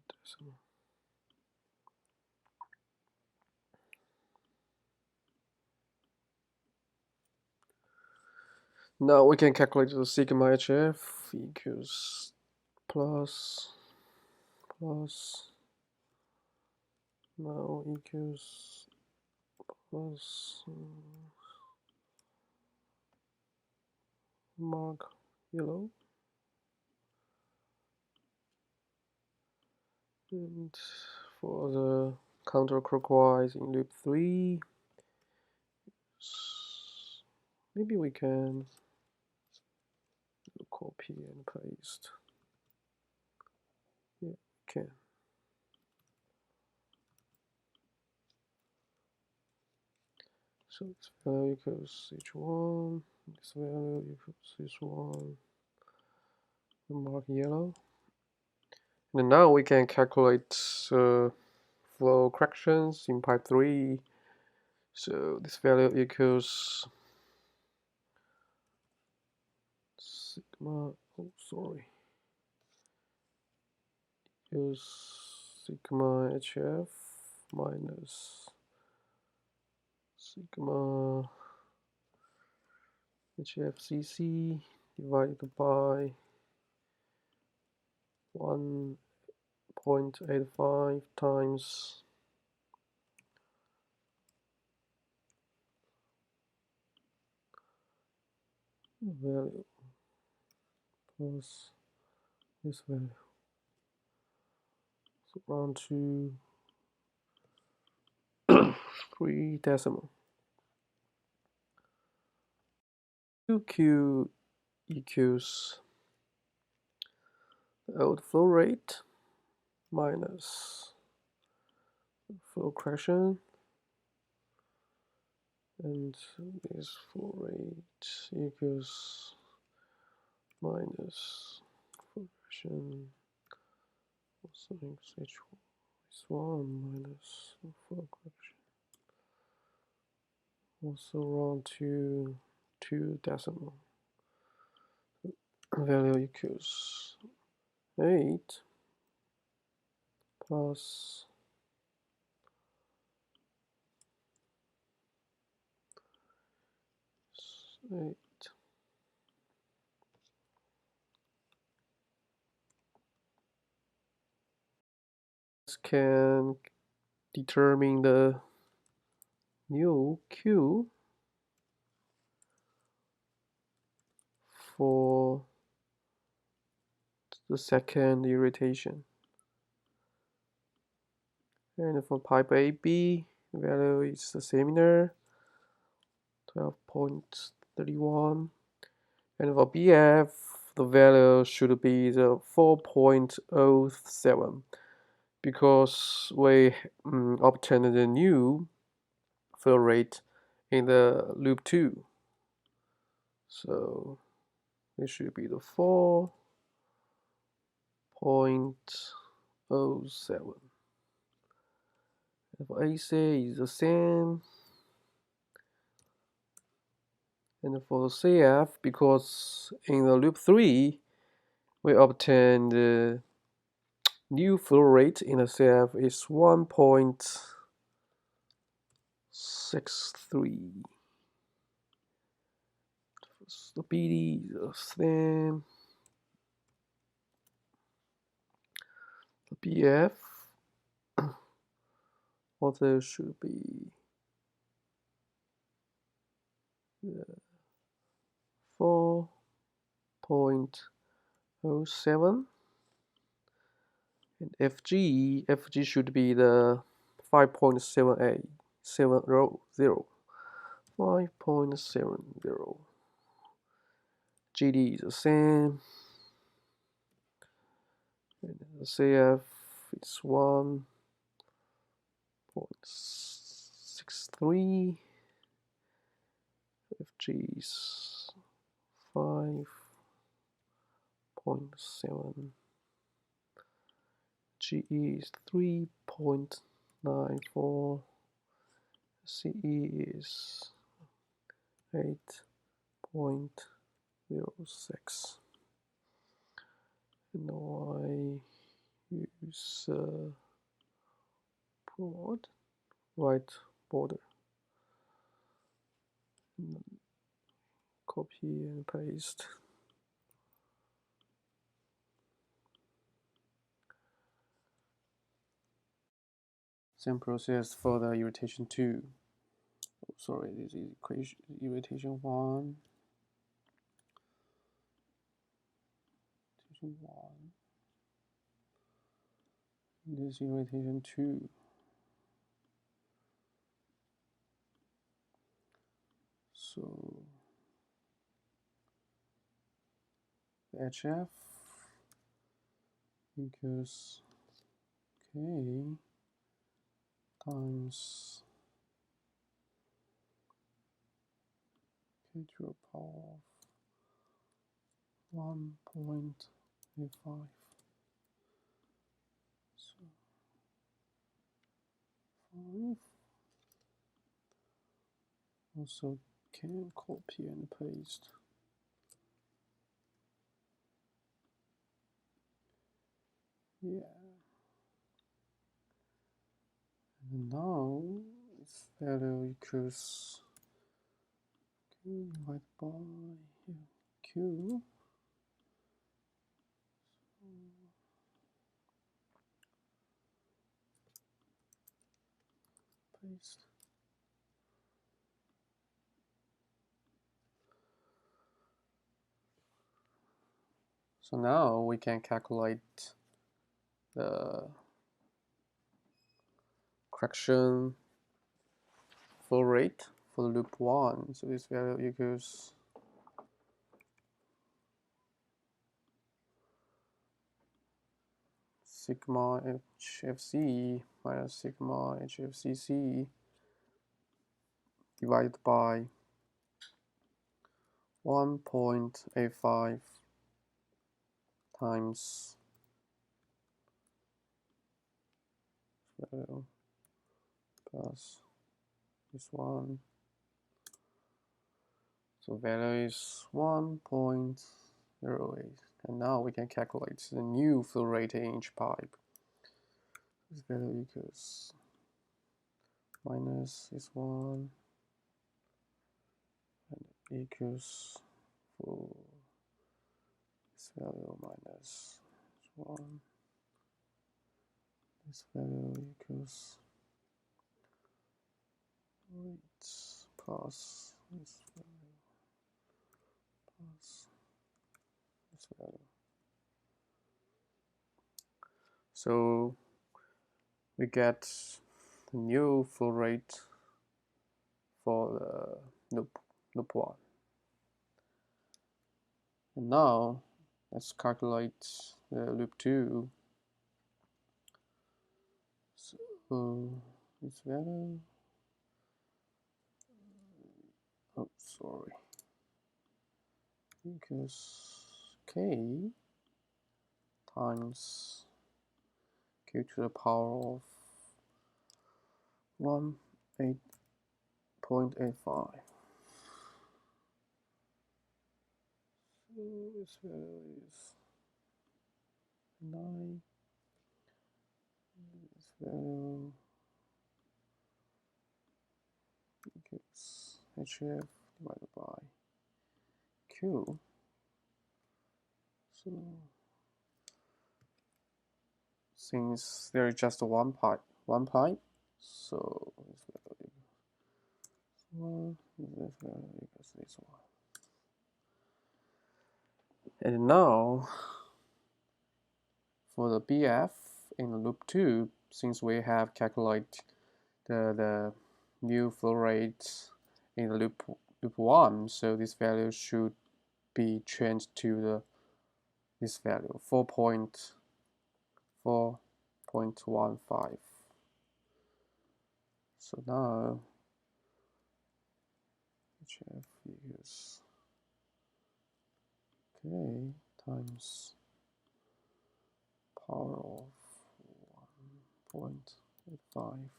decimal. Now we can calculate the sigma HF equals plus now equals plus mark yellow, and for the counterclockwise in loop 3, maybe we can copy and paste. Yeah, can. So this value equals h1, this value equals h1, mark yellow. And now we can calculate flow corrections in pipe 3. So this value equals sigma, oh sorry, is sigma HF minus sigma HFCC divided by 1.85 times value plus this value. So round to 3 decimal. QQ equals the old flow rate minus flow correction, and this flow rate equals minus flow correction also equals h1 minus flow correction also round to 2 decimal. Value equals 8 plus 8. Can determine the new Q for the second irritation. And for pipe AB, value is similar, 12.31. And for BF, the value should be the 4.07 because we obtained the new flow rate in the loop 2. So it should be the 4.07. And for AC is the same. And for the CF, because in the loop 3, we obtained the new flow rate in the CF is 1.63. The BD is the same. The BF also should be 4.07, and FG should be the 5.78, 5.70. GD is the same, and the CF is 1.63, FG is 5.7, GE is 3.94, CE is 8.06. Now I use broad right border, copy and paste. Same process for the irritation 2. Oh, sorry, this is equation irritation 1. Irritation 1. This is irritation 2. So the HF equals K times K to the power of 1.85. So 5. Also can copy and paste. Yeah. And now its value equals Q divided by Q. Paste. So now we can calculate the correction flow rate for loop 1. So this value equals sigma HFC minus sigma HFCC divided by 1.85 times value plus this one. So value is 1.08, and now we can calculate the new flow rate in each pipe. This value equals minus this one and equals for this value minus this one. This value equals rate plus this value plus this value. So we get the new flow rate for the loop 1. And now let's calculate the loop 2. So this value, oh sorry, equals K times Q to the power of 8.85. So this value is 9. This value equals HF divided by Q. So since there is just one pipe, so this value is 1. This value equals this one. And now for the BF in the loop 2, since we have calculated the new flow rate in the loop 1, so this value should be changed to this value 4.15. So now HF equals times power of 1.85.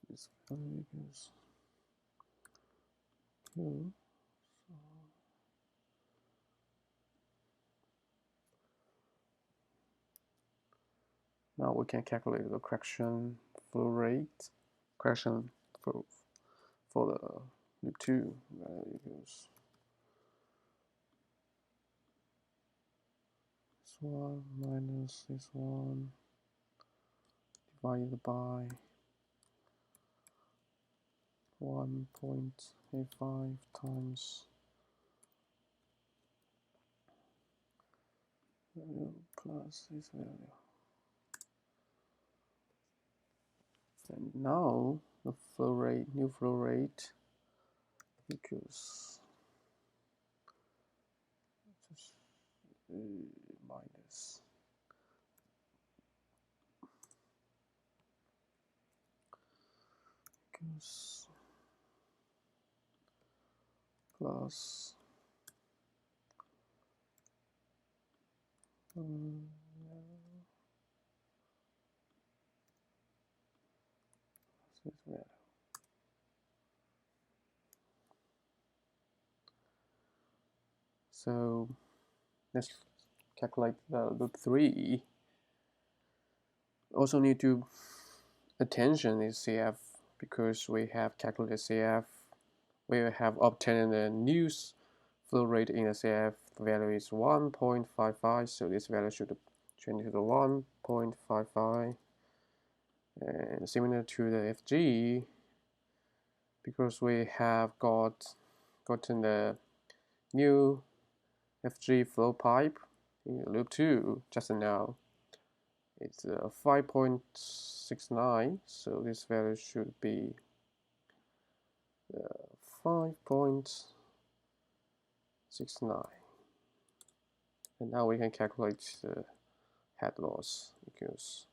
This value equals Q. Now we can calculate the correction flow rate, correction for the loop 2 value equals this one minus this one divided by 1.85 times value plus this value. And now the flow rate, new flow rate equals minus equals plus this value. So let's calculate the loop 3. Also need to attention is CF because we have calculated CF. We have obtained the new flow rate in the CF. The value is 1.55, so this value should change to the 1.55. And similar to the FG, because we have gotten the new FG flow pipe in loop 2 just now. It's 5.69, so this value should be 5.69. And now we can calculate the head loss equals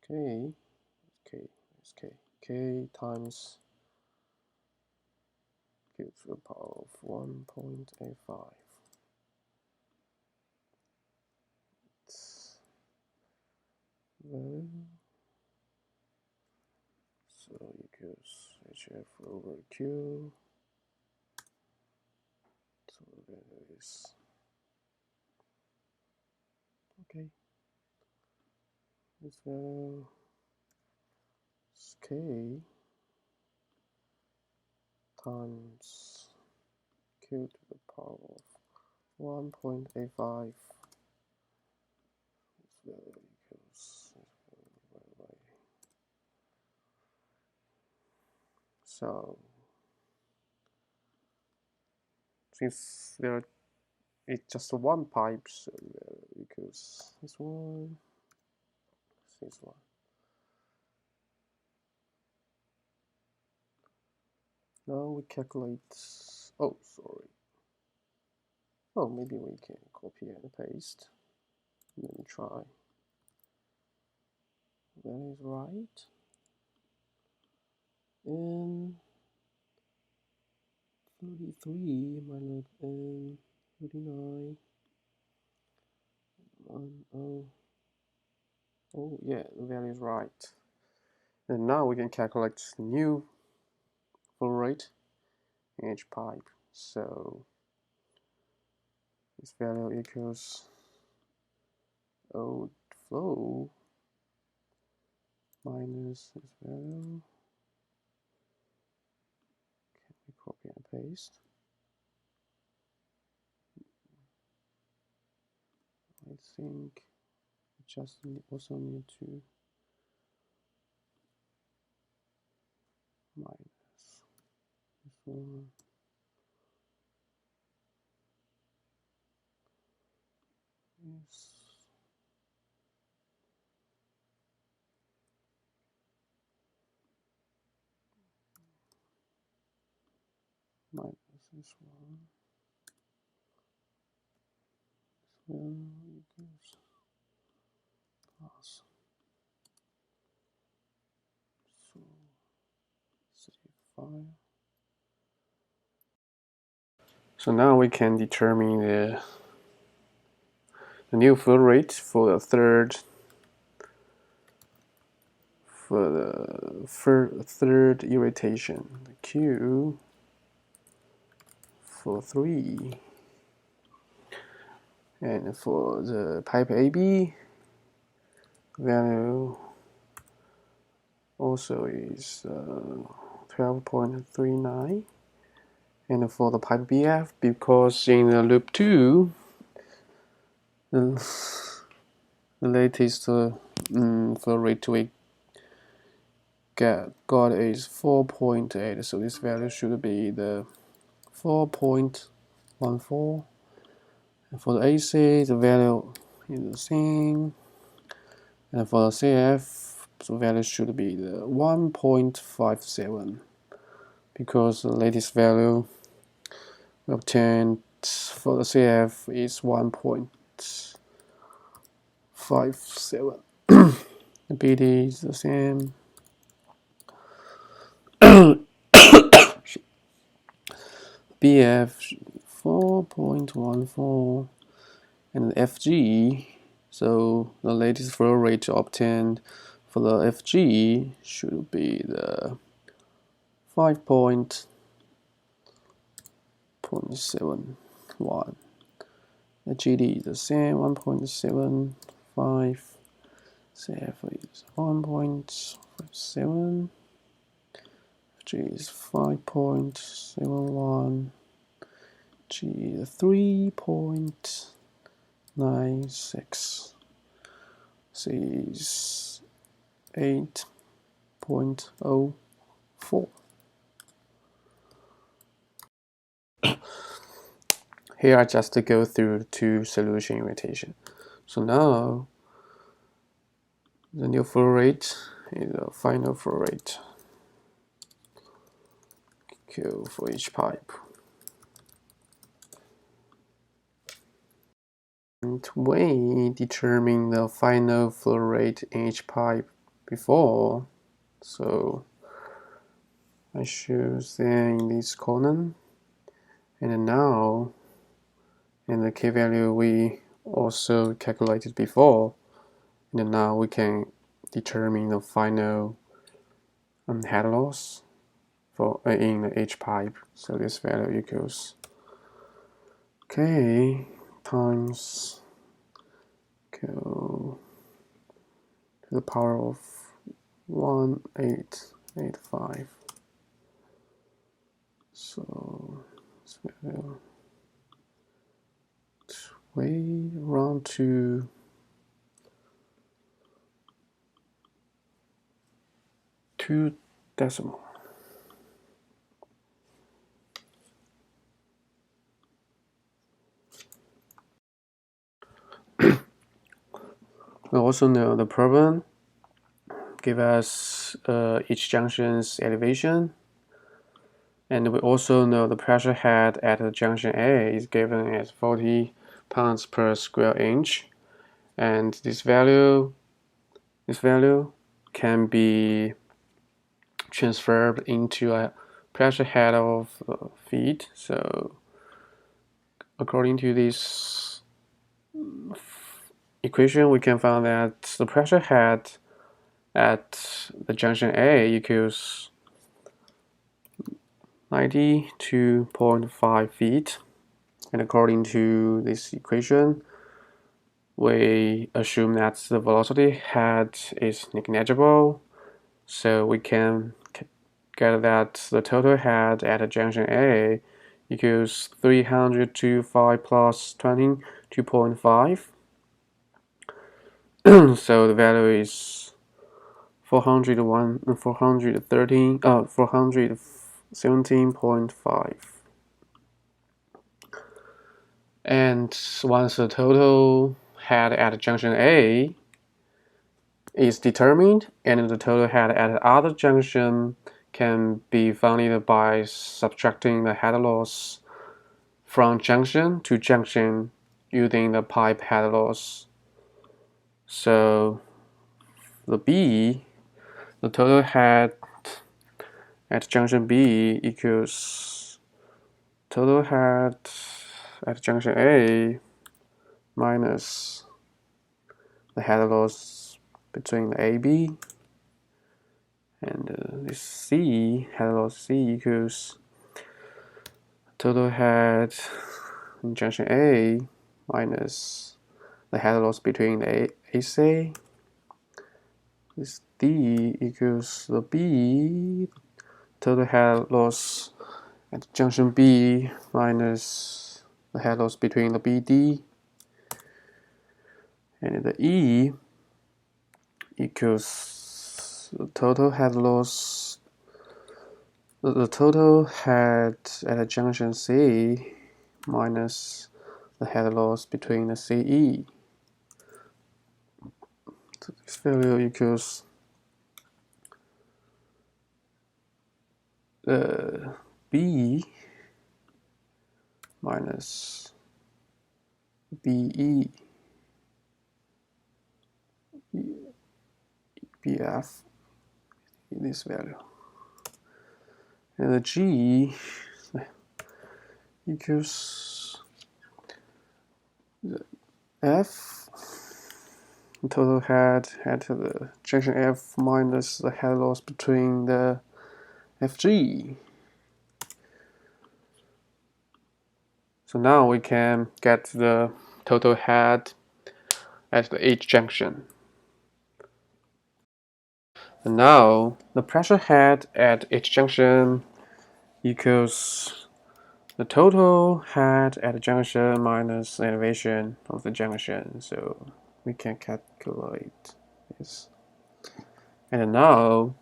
K times Q to the power of 1.85. Value. So equals HF over Q. So the value is this value is K times Q to the power of 1.85. This value equals so since there is just one pipe, so equals this one. Now we calculate. Oh, sorry. Oh, maybe we can copy and paste. Let me try. That is right. And 33 minus 39. Oh yeah, the value is right. And now we can calculate the new flow rate in each pipe. So this value equals old flow minus this value. Can we copy and paste? think just also need to minus this one is minus this one. This one equals plus. So 35. So now we can determine the new flow rate for the third irritation. The Q for 3, and for the pipe AB value also is 12.39, and for the pipe BF, because in the loop 2 the latest flow rate we got is 4.8, so this value should be the 4.14. And for the AC, the value is the same, and for the CF, the value should be the 1.57, because the latest value obtained for the CF is 1.57. The BD is the same. BF 4.14, and FG, so the latest flow rate obtained for the FG should be the 5.71. The GD is the same, 1.75. CF is 1.57. G is 5.71. G is 3.96. C is 8.04. Here I just go through two solution irritation. So now the new flow rate is the final flow rate. Q for each pipe. And we determine the final flow rate in each pipe before, so I choose them in this column, and now in the K value we also calculated before, and now we can determine the final head loss for in each pipe. So this value equals K times Q to the power of 1885. So this value way around to 2 decimal. We also know the problem give us each junction's elevation, and we also know the pressure head at the junction A is given as 40 pounds per square inch, and this value can be transferred into a pressure head of feet. So according to this equation, we can find that the pressure head at the junction A equals 92.5 feet, and according to this equation, we assume that the velocity head is negligible, so we can get that the total head at the junction A equals 325 plus 22.5. So the value is 417.5. And once the total head at junction A is determined, and the total head at the other junction can be found by subtracting the head loss from junction to junction using the pipe head loss. So the total head at junction B equals total head at junction A minus the head loss between the AB, and this C, head loss C equals total head in junction A minus the head loss between the AC. This D equals the B, total head loss at junction B minus the head loss between the BD. And the E equals the total head loss, the total head at the junction C minus the head loss between the CE. So this value equals B minus BE BF in this value. And the G equals the F, the total head at the junction F minus the head loss between the FG. So now we can get the total head at the H junction. And now the pressure head at H junction equals the total head at the junction minus the elevation of the junction. So we can calculate this. And now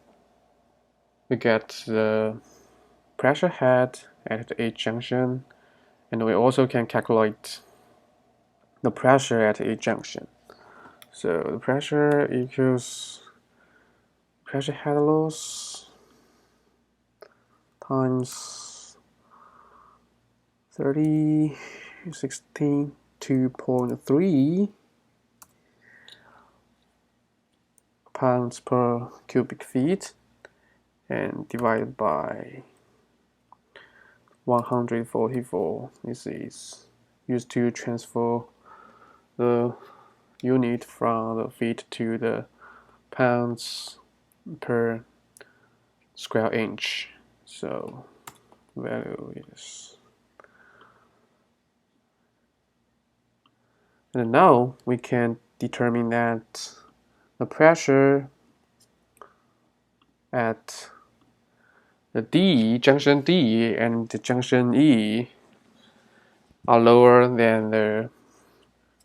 we get the pressure head at the H junction, and we also can calculate the pressure at H junction. So the pressure equals pressure head loss times 2.3 pounds per cubic feet, and divided by 144. This is used to transfer the unit from the feet to the pounds per square inch. So value is, and now we can determine that the pressure at the D, junction D, and the junction E are lower than the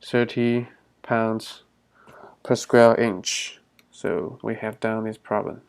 30 pounds per square inch. So we have done this problem.